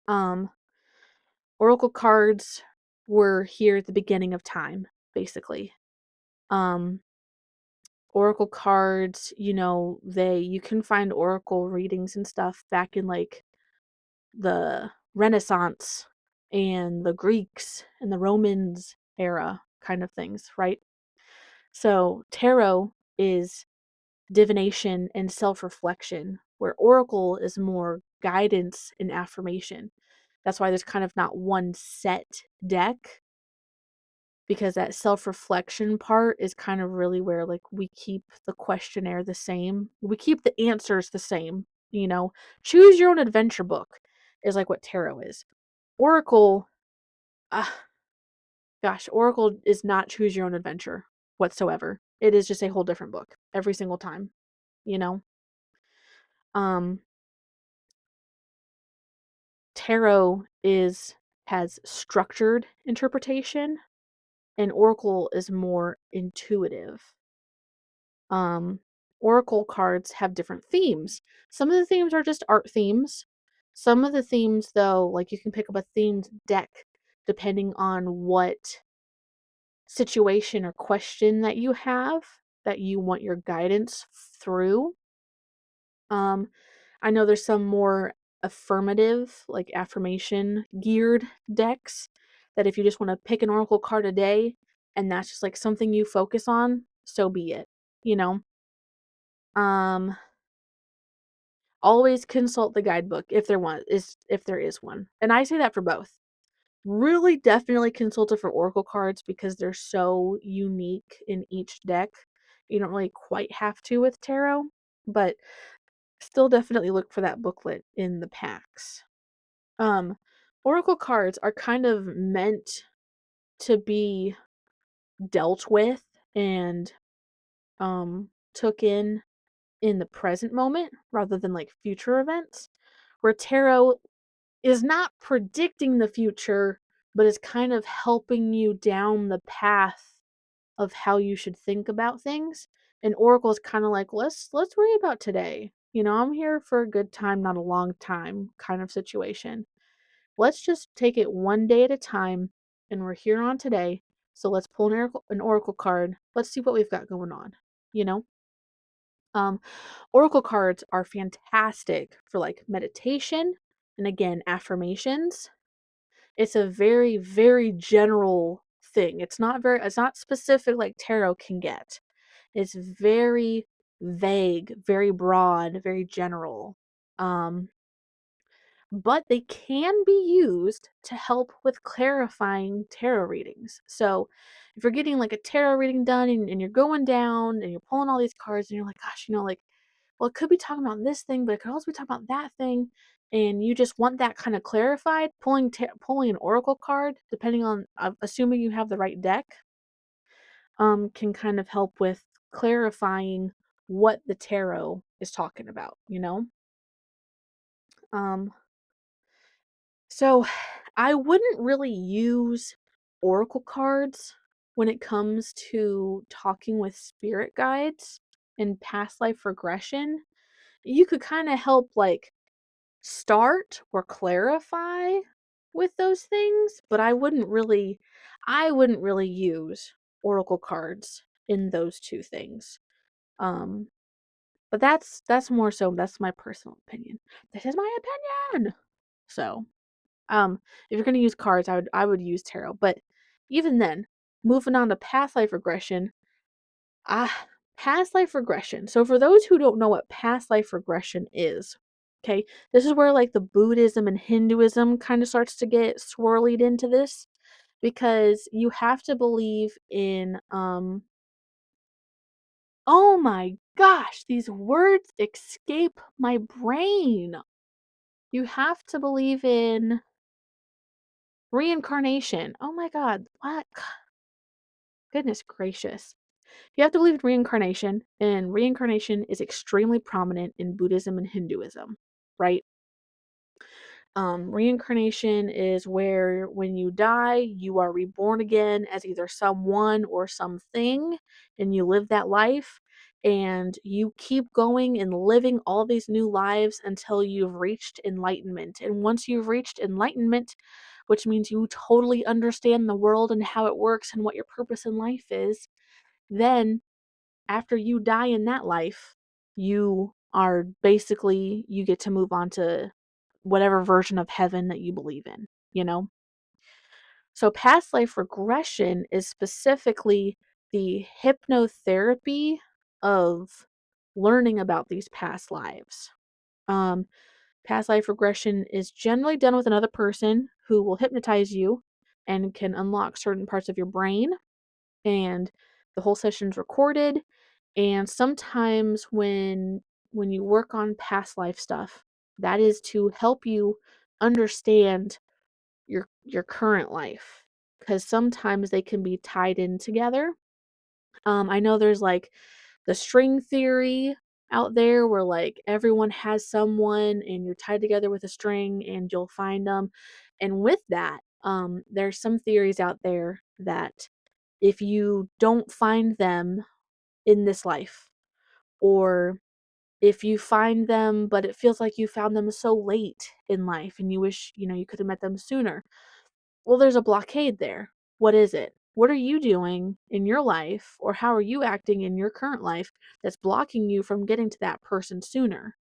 Um, Oracle cards were here at the beginning of time, basically. Um, Oracle cards, you can find oracle readings and stuff back in like the Renaissance and the Greeks and the Romans era kind of things, right? So, tarot is divination and self-reflection, where oracle is more guidance and affirmation. That's why there's kind of not one set deck, because that self-reflection part is kind of really where like we keep the questionnaire the same. We keep the answers the same, Choose your own adventure book is like what tarot is. Oracle, uh, Oracle is not choose your own adventure whatsoever. It is just a whole different book every single time, you know? Um, Tarot has structured interpretation and Oracle is more intuitive. Um, Oracle cards have different themes. Some of the themes are just art themes. Some of the themes, though, like you can pick up a themed deck depending on what situation or question that you have that you want your guidance through. I know there's some more affirmative, like affirmation geared decks that if you just want to pick an oracle card a day and that's just like something you focus on, so be it, you know. Um Always consult the guidebook if there is one. And I say that for both. Really definitely consult it for oracle cards because they're so unique in each deck. You don't really quite have to with tarot, but still definitely look for that booklet in the packs. Um, Oracle cards are kind of meant to be dealt with and took in the present moment rather than like future events, where tarot is not predicting the future, but is kind of helping you down the path of how you should think about things. And Oracle is kind of like, let's worry about today. I'm here for a good time, not a long time kind of situation. Let's just take it one day at a time, and we're here on today. So let's pull an oracle card. Let's see what we've got going on. You know, um, Oracle cards are fantastic for like meditation and again affirmations. It's a very very general thing. It's not specific like tarot can get. It's very vague, very broad, very general. Um, but they can be used to help with clarifying tarot readings. So, if you're getting like a tarot reading done and you're going down and you're pulling all these cards and you're like, gosh, like, well, it could be talking about this thing, but it could also be talking about that thing, and you just want that kind of clarified, pulling an oracle card, depending on assuming you have the right deck, can kind of help with clarifying what the tarot is talking about. Um, so I wouldn't really use oracle cards when it comes to talking with spirit guides in past life regression. You could kind of help like start or clarify with those things, but I wouldn't really use oracle cards in those two things. Um but that's my personal opinion. This is my opinion. So, if you're going to use cards, I would use tarot, but even then, moving on to past life regression, Ah, past life regression. So for those who don't know what past life regression is, okay, this is where like the Buddhism and Hinduism kind of starts to get swirled into this because you have to believe in oh my gosh, these words escape my brain. You have to believe in reincarnation. Oh my god, what? Goodness gracious. You have to believe in reincarnation, and reincarnation is extremely prominent in Buddhism and Hinduism, right? Reincarnation is where when you die, you are reborn again as either someone or something, and you live that life, and you keep going and living all these new lives until you've reached enlightenment. And once you've reached enlightenment, which means you totally understand the world and how it works and what your purpose in life is, then after you die in that life, you get to move on to whatever version of heaven that you believe in? So past life regression is specifically the hypnotherapy of learning about these past lives. Um, Past life regression is generally done with another person who will hypnotize you and can unlock certain parts of your brain, and the whole session's recorded. And sometimes when you work on past life stuff, that is to help you understand your current life, because sometimes they can be tied in together. I know there's like the string theory out there where like everyone has someone and you're tied together with a string and you'll find them. And with that, there's some theories out there that if you don't find them in this life, or if you find them but it feels like you found them so late in life and you wish you could have met them sooner, well, there's a blockade there. What is it? What are you doing in your life, or how are you acting in your current life that's blocking you from getting to that person sooner?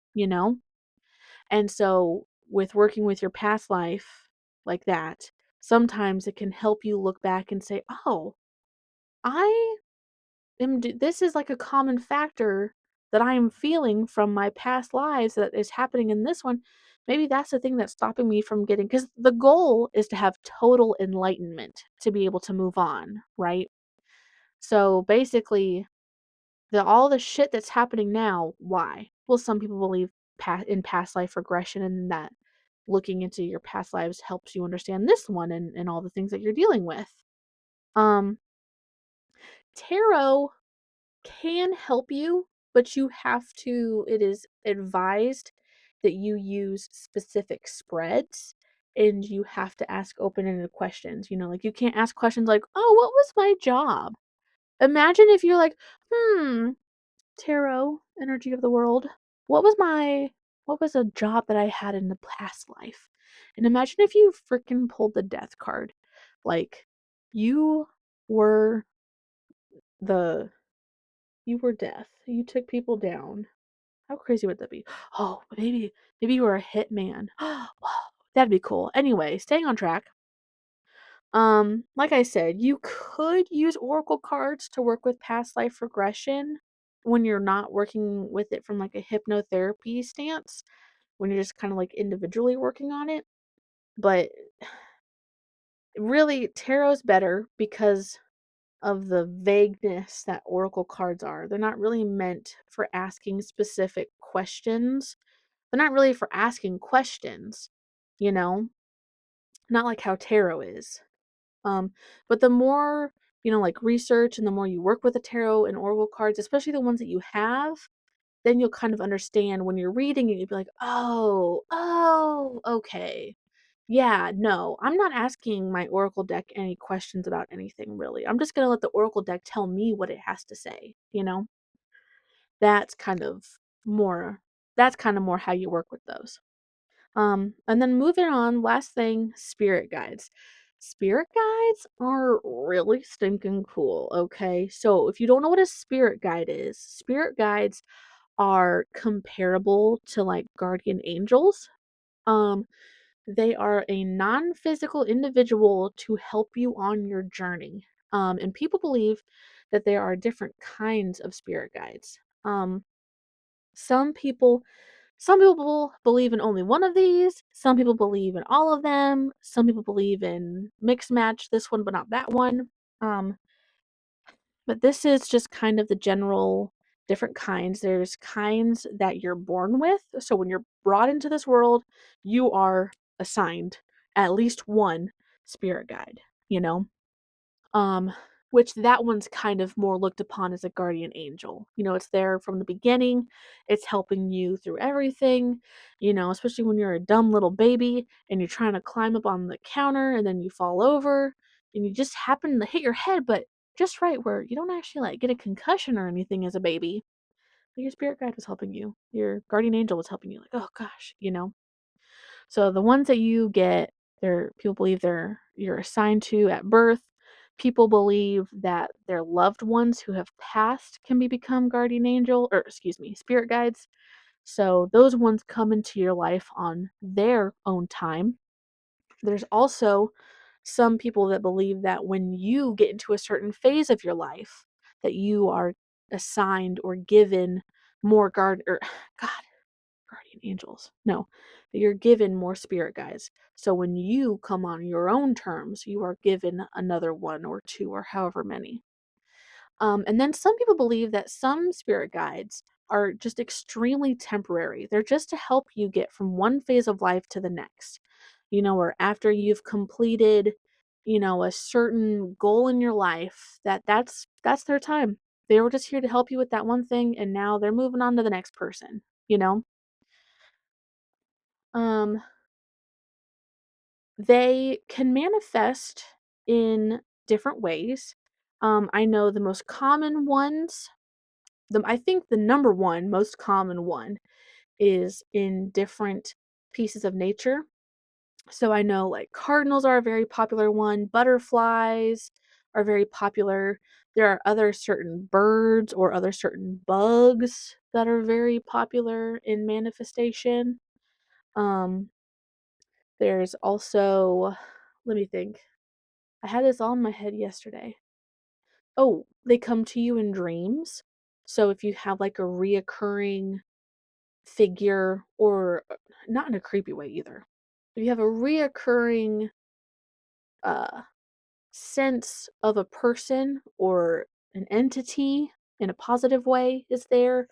And so with working with your past life like that, sometimes it can help you look back and say, oh, I this is like a common factor that I am feeling from my past lives that is happening in this one. Maybe that's the thing that's stopping me from getting, because the goal is to have total enlightenment to be able to move on, right? So basically, all the shit that's happening now, why? Well, some people believe in past life regression, and that looking into your past lives helps you understand this one and all the things that you're dealing with. Um, Tarot can help you, but it is advised that you use specific spreads, and you have to ask open-ended questions. Like you can't ask questions like, "Oh, what was my job?" Imagine if you're like, tarot, energy of the world, what was my what was a job that I had in the past life? And imagine if you freaking pulled the death card. Like you were the you were death. You took people down. How crazy would that be? Oh, maybe you were a hitman. Wow, that'd be cool. Anyway, staying on track. Like I said, you could use oracle cards to work with past life regression when you're not working with it from like a hypnotherapy stance, when you're just kind of like individually working on it. But really, tarot's better because of the vagueness that oracle cards are. They're not really meant for asking specific questions. They're not really for asking questions, you know? Not like how tarot is. Um, but the more, like research and the more you work with the tarot and oracle cards, especially the ones that you have, then you'll kind of understand when you're reading it, you'll be like, oh, okay. Yeah, no, I'm not asking my oracle deck any questions about anything really. I'm just gonna let the oracle deck tell me what it has to say, you know? That's kind of more that's kind of more how you work with those. And then moving on, last thing, spirit guides. Spirit guides are really stinking cool, okay? So if you don't know what a spirit guide is, spirit guides are comparable to like guardian angels. Um, they are a non-physical individual to help you on your journey. And people believe that there are different kinds of spirit guides. Some people some people believe in only one of these, some people believe in all of them, some people believe in mix match this one but not that one. Um, but this is just kind of the general different kinds. There's kinds that you're born with. So when you're brought into this world, you are assigned at least one spirit guide, you know? Um, which that one's kind of more looked upon as a guardian angel. It's there from the beginning. It's helping you through everything, especially when you're a dumb little baby and you're trying to climb up on the counter and then you fall over and you just happen to hit your head, but just right where you don't actually like get a concussion or anything as a baby. But your spirit guide was helping you. Your guardian angel was helping you. Like, oh gosh. So the ones that you get, people believe you're assigned to at birth. People believe that their loved ones who have passed can become guardian angel, or excuse me, spirit guides. So those ones come into your life on their own time. There's also some people that believe that when you get into a certain phase of your life, that you are assigned or given more God, guardian angels. No, that you're given more spirit guides. So when you come on your own terms, you are given another one or two or however many. And then some people believe that some spirit guides are just extremely temporary. They're just to help you get from one phase of life to the next. Or after you've completed, a certain goal in your life, that's their time. They were just here to help you with that one thing and now they're moving on to the next person, you know? Um They can manifest in different ways. I know the most common ones, I think the number one most common one is in different pieces of nature. So I know like cardinals are a very popular one, butterflies are very popular. There are other certain birds or other certain bugs that are very popular in manifestation. Um, there's also, let me think. I had this all in my head yesterday. Oh, they come to you in dreams. So if you have like a reoccurring figure, or not in a creepy way either. If you have a reoccurring uh sense of a person or an entity in a positive way is there,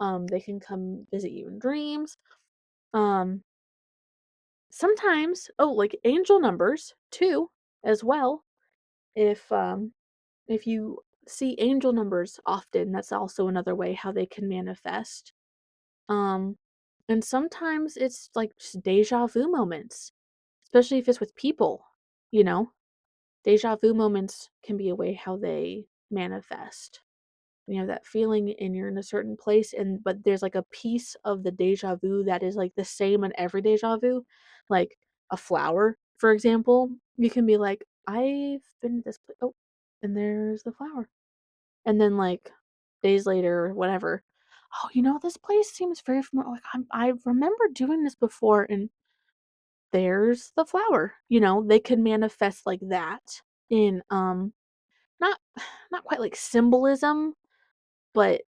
they can come visit you in dreams. Um Sometimes, like angel numbers too as well. If you see angel numbers often, that's also another way how they can manifest. Um, and sometimes it's like just deja vu moments, especially if it's with people, you know? Deja vu moments can be a way how they manifest. That feeling and you're in a certain place but there's like a piece of the deja vu that is like the same in every deja vu. Like a flower, for example, you can be like, I've been to this place. Oh, and there's the flower. And then, like, days later or whatever, "Oh, this place seems very familiar, like, I remember doing this before," and there's the flower. They can manifest like that in not not quite like symbolism, but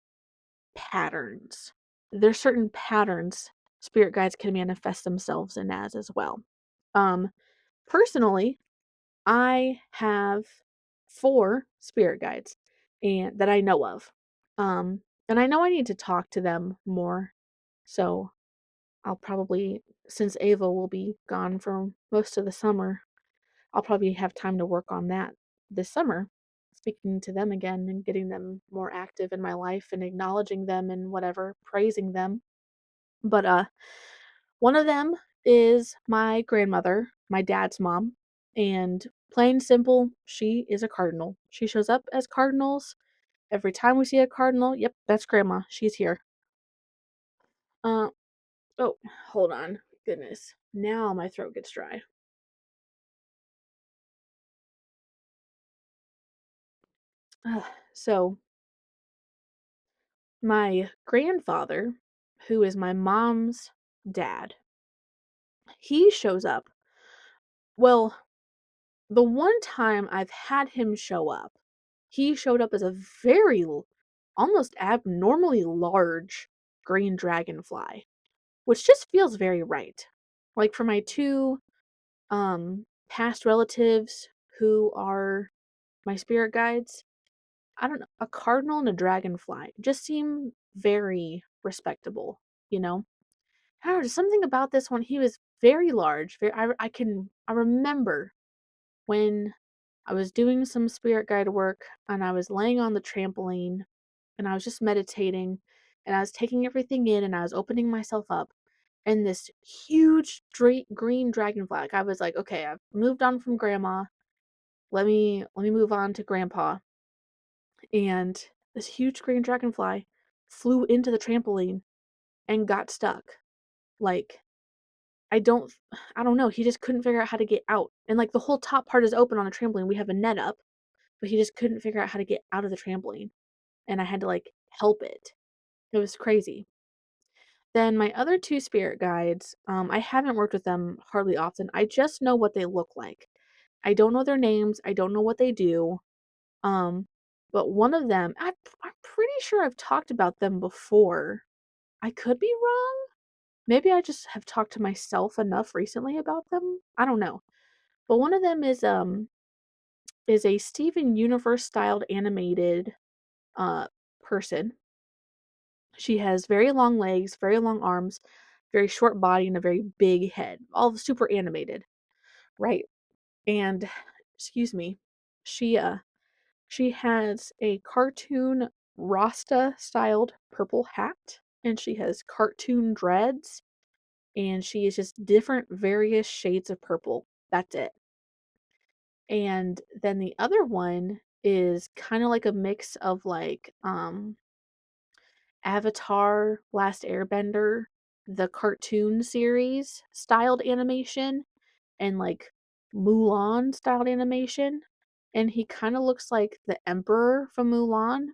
patterns. There's certain patterns spirit guides can manifest themselves in as well. Um Personally, I have 4 spirit guides and that I know of. And I know I need to talk to them more. So I'll probably, since Ava will be gone for most of the summer, I'll probably have time to work on that this summer, speaking to them again and getting them more active in my life and acknowledging them and whatever, praising them. But one of them is my grandmother, my dad's mom, and plain simple, she is a cardinal. She shows up as cardinals every time we see a cardinal. Yep, that's grandma. She's here. Uh oh, hold on. Goodness. Now my throat gets dry. Ugh. So, my grandfather, who is my mom's dad, he shows up. Well, the one time I've had him show up, he showed up as a almost abnormally large green dragonfly, which just feels very right. Like for my 2 past relatives who are my spirit guides, I don't know, a cardinal and a dragonfly just seem very respectable, you know? I don't know, just something about this one. He was very large. I remember when I was doing some spirit guide work and I was laying on the trampoline and I was just meditating and I was taking everything in and I was opening myself up and this huge green dragonfly. Like I was like, okay, I've moved on from grandma. Let me move on to grandpa. And this huge green dragonfly flew into the trampoline and got stuck. Like I don't I don't know, he just couldn't figure out how to get out. And like the whole top part is open on the trampoline. We have a net up, but he just couldn't figure out how to get out of the trampoline. And I had to like help it. It was crazy. Then my other 2 spirit guides, I haven't worked with them hardly often. I just know what they look like. I don't know their names. I don't know what they do. Um, but one of them, I'm pretty sure I've talked about them before. I could be wrong. Maybe I just have talked to myself enough recently about them. I don't know. But one of them is a Steven Universe styled animated uh person. She has very long legs, very long arms, very short body, and a very big head. All super animated, right? And excuse me, she uh she has a cartoon Rasta styled purple hat, and she has cartoon dreads, and she is just different various shades of purple. That's it. And then the other one is kind of like a mix of like Avatar, Last Airbender, the cartoon series styled animation, and like Mulan styled animation. And he kind of looks like the Emperor from Mulan,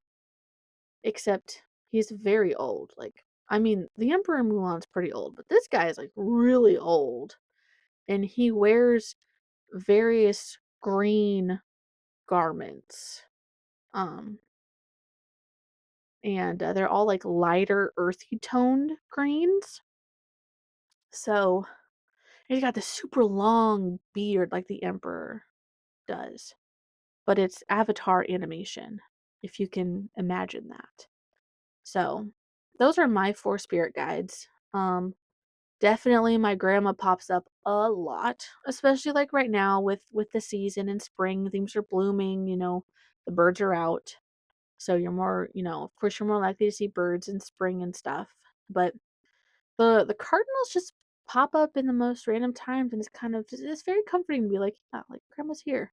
except he's very old. Like, I mean, the Emperor in Mulan's pretty old, but this guy is like really old. And he wears various green garments. Um, and they're all like lighter, earthy toned greens. So he's got this super long beard like the Emperor does, but it's Avatar animation, if you can imagine that. So those are my 4 spirit guides. Definitely my grandma pops up a lot, especially like right now with the season in spring, things are blooming, the birds are out. So you're more, of course you're more likely to see birds in spring and stuff. But the cardinals just pop up in the most random times and it's very comforting to be like, yeah, like grandma's here.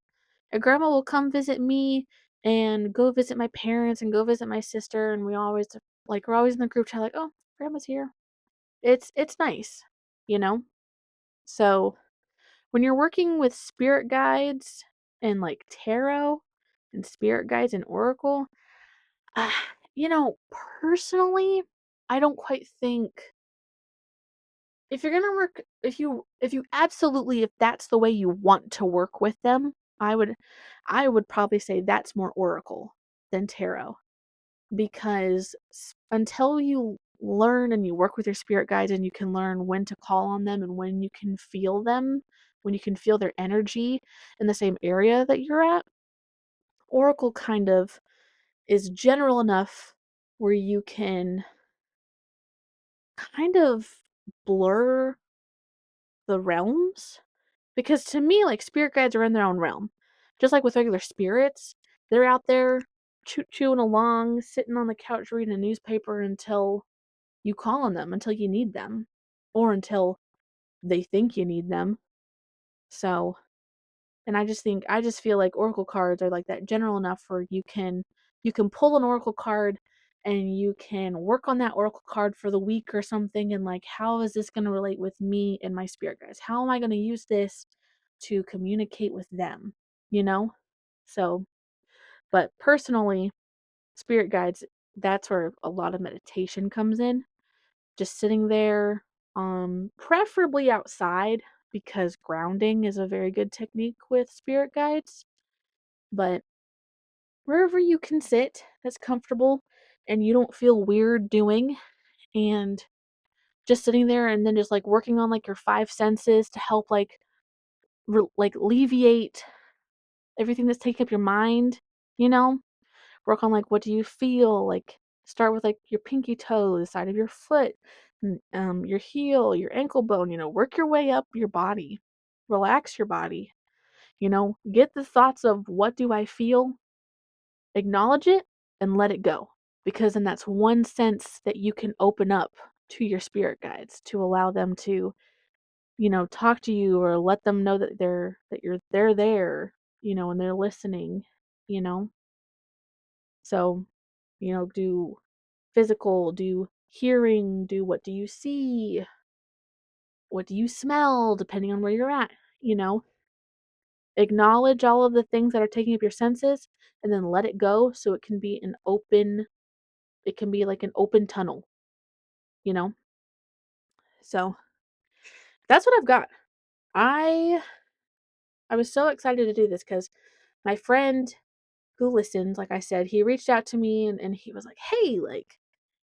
And grandma will come visit me and go visit my parents and go visit my sister and we're always in the group chat like, "Oh, grandma's here." It's nice, you know? So, when you're working with spirit guides and like tarot and spirit guides and oracle, uh, personally, I don't quite think if you're gonna work, if you absolutely, if that's the way you want to work with them, I would probably say that's more oracle than tarot, because until you learn and you work with your spirit guides and you can learn when to call on them and when you can feel them, when you can feel their energy in the same area that you're at, oracle kind of is general enough where you can kind of blur the realms. Because to me, like, spirit guides are in their own realm. Just like with regular spirits, they're out there chewing along, sitting on the couch reading a newspaper until you call on them, until you need them, or until they think you need them. So, and I just feel like oracle cards are like that, general enough where you can pull an oracle card and you can work on that oracle card for the week or something, and like, how is this going to relate with me and my spirit guides? How am I going to use this to communicate with them, you know? So, but personally, spirit guides, that's where a lot of meditation comes in. Just sitting there, preferably outside, because grounding is a very good technique with spirit guides. But wherever you can sit that's comfortable and you don't feel weird doing, and just sitting there and then just like working on like your five senses to help like like alleviate everything that's taking up your mind, you know? Work on like, what do you feel? Like, start with like your pinky toe, the side of your foot, your heel, your ankle bone, work your way up your body. Relax your body, get the thoughts of what do I feel, acknowledge it and let it go. Because then that's one sense that you can open up to your spirit guides to allow them to, talk to you, or let them know that they're there, and they're listening, you know. So, do physical, do hearing, do what do you see, what do you smell, depending on where you're at, you know. Acknowledge all of the things that are taking up your senses and then let it go so it can be like an open tunnel, you know. So, that's what I've got. I I was so excited to do this cuz my friend who listens, like I said, he reached out to me and he was like, "Hey, like,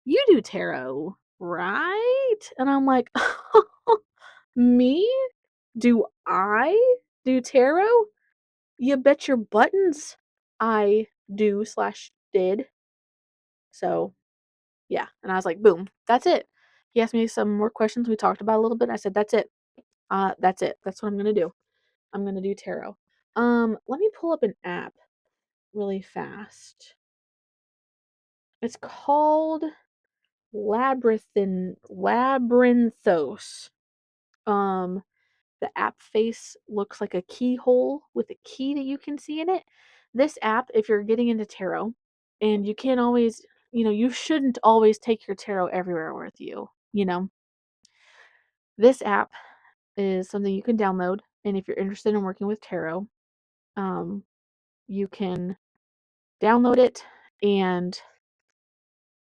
you do tarot, right?" And I'm like, "Me? Do I do tarot? You bet your buttons I do slash did." So, yeah. And I was like, boom, that's it. He asked me some more questions. We talked about a little bit. I said, that's it. That's it. That's what I'm gonna do. I'm gonna do tarot. Let me pull up an app really fast. It's called Labyrinthos. Um, the app face looks like a keyhole with a key that you can see in it. This app, if you're getting into tarot, and you can't always, you shouldn't always take your tarot everywhere with you, This app is something you can download, and if you're interested in working with tarot, um, you can download it, and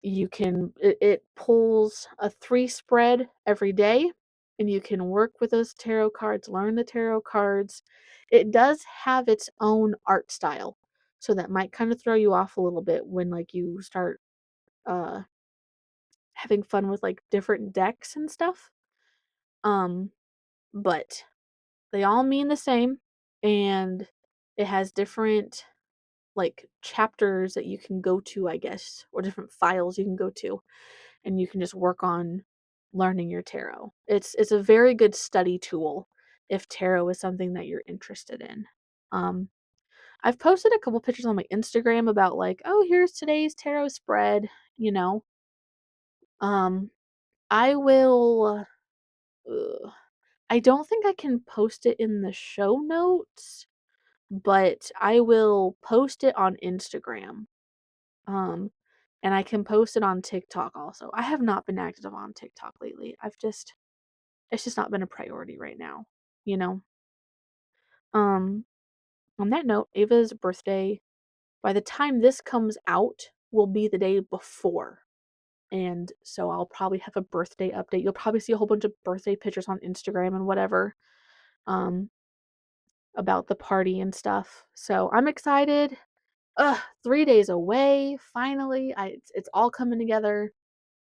it pulls a 3 spread every day, and you can work with those tarot cards, learn the tarot cards. It does have its own art style, so that might kind of throw you off a little bit when, like, you start, uh, having fun with, like, different decks and stuff. Um, but they all mean the same, and it has different, like, chapters that you can go to, I guess, or different files you can go to, and you can just work on learning your tarot. It's a very good study tool if tarot is something that you're interested in. Um, I've posted a couple pictures on my Instagram about like, oh, here's today's tarot spread, you know. Um, I will. I don't think I can post it in the show notes, but I will post it on Instagram. Um, and I can post it on TikTok also. I have not been active on TikTok lately. It's just not been a priority right now, you know? Um, on that note, Ava's birthday, by the time this comes out, will be the day before. And so I'll probably have a birthday update. You'll probably see a whole bunch of birthday pictures on Instagram and whatever, um, about the party and stuff. So I'm excited. 3 days away, finally. It's all coming together.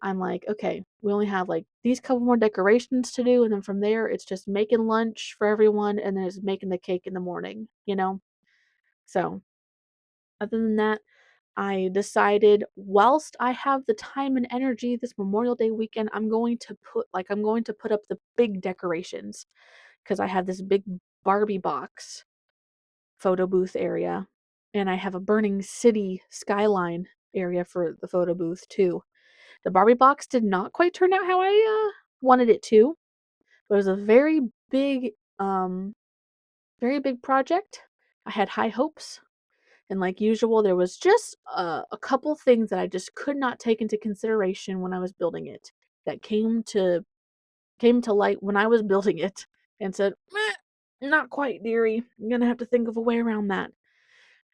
I'm like, okay, we only have like these couple more decorations to do, and then from there it's just making lunch for everyone and then it's making the cake in the morning, you know? So other than that, I decided whilst I have the time and energy this Memorial Day weekend, I'm going to put up the big decorations because I have this big Barbie box photo booth area and I have a burning city skyline area for the photo booth too. The Barbie box did not quite turn out how I wanted it to, but it was a um very big project. I had high hopes. And like usual, there was just a couple things that I just could not take into consideration when I was building it that came to light when I was building it and said, "Meh, not quite, dearie. I'm gonna have to think of a way around that."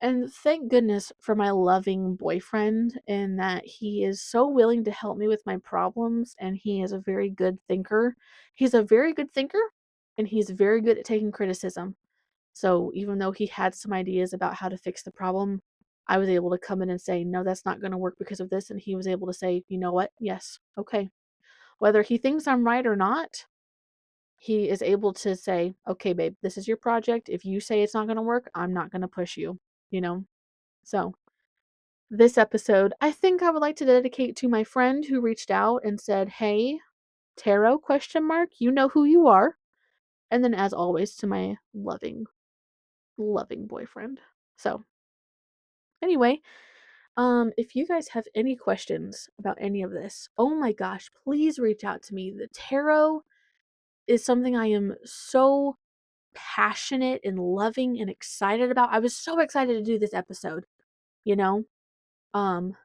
And thank goodness for my loving boyfriend in that he is so willing to help me with my problems and he is a very good thinker. He's a very good thinker and he's very good at taking criticism. So even though he had some ideas about how to fix the problem, I was able to come in and say, no, that's not going to work because of this. And he was able to say, you know what? Yes. Okay. Whether he thinks I'm right or not, he is able to say, okay, babe, this is your project. If you say it's not going to work, I'm not going to push you, you know? So this episode, I think I would like to dedicate to my friend who reached out and said, hey, tarot question mark, you know who you are. And then as always to my loving boyfriend. So anyway, if you guys have any questions about any of this, oh my gosh, please reach out to me. The tarot is something I am so passionate and loving and excited about. I was so excited to do this episode, you know? Um,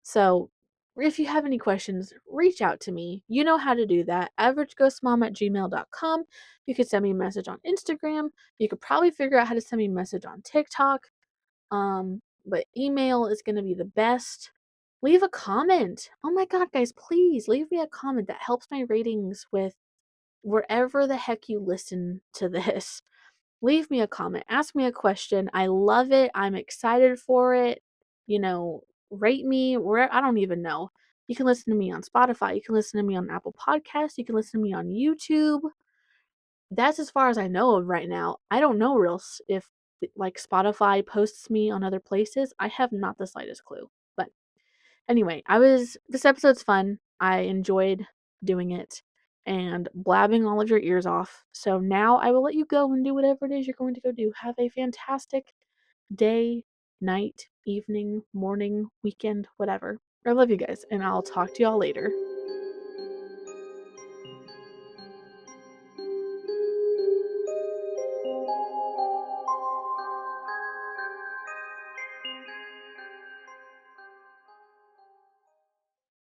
so if you have any questions, reach out to me. You know how to do that. averageghostmom@gmail.com. You could send me a message on Instagram. You could probably figure out how to send me a message on TikTok. But email is going to be the best. Leave a comment. Oh my god, guys, please leave me a comment. That helps my ratings with wherever the heck you listen to this. Leave me a comment. Ask me a question. I love it. I'm excited for it. You know, rate me where I don't even know. You can listen to me on Spotify. You can listen to me on Apple Podcasts. You can listen to me on YouTube. That's as far as I know of right now. I don't know real if like Spotify posts me on other places. I have not the slightest clue. But anyway, this episode's fun. I enjoyed doing it and blabbing all of your ears off. So now I will let you go and do whatever it is you're going to go do. Have a fantastic day, night, evening, morning, weekend, whatever. I love you guys, and I'll talk to y'all later.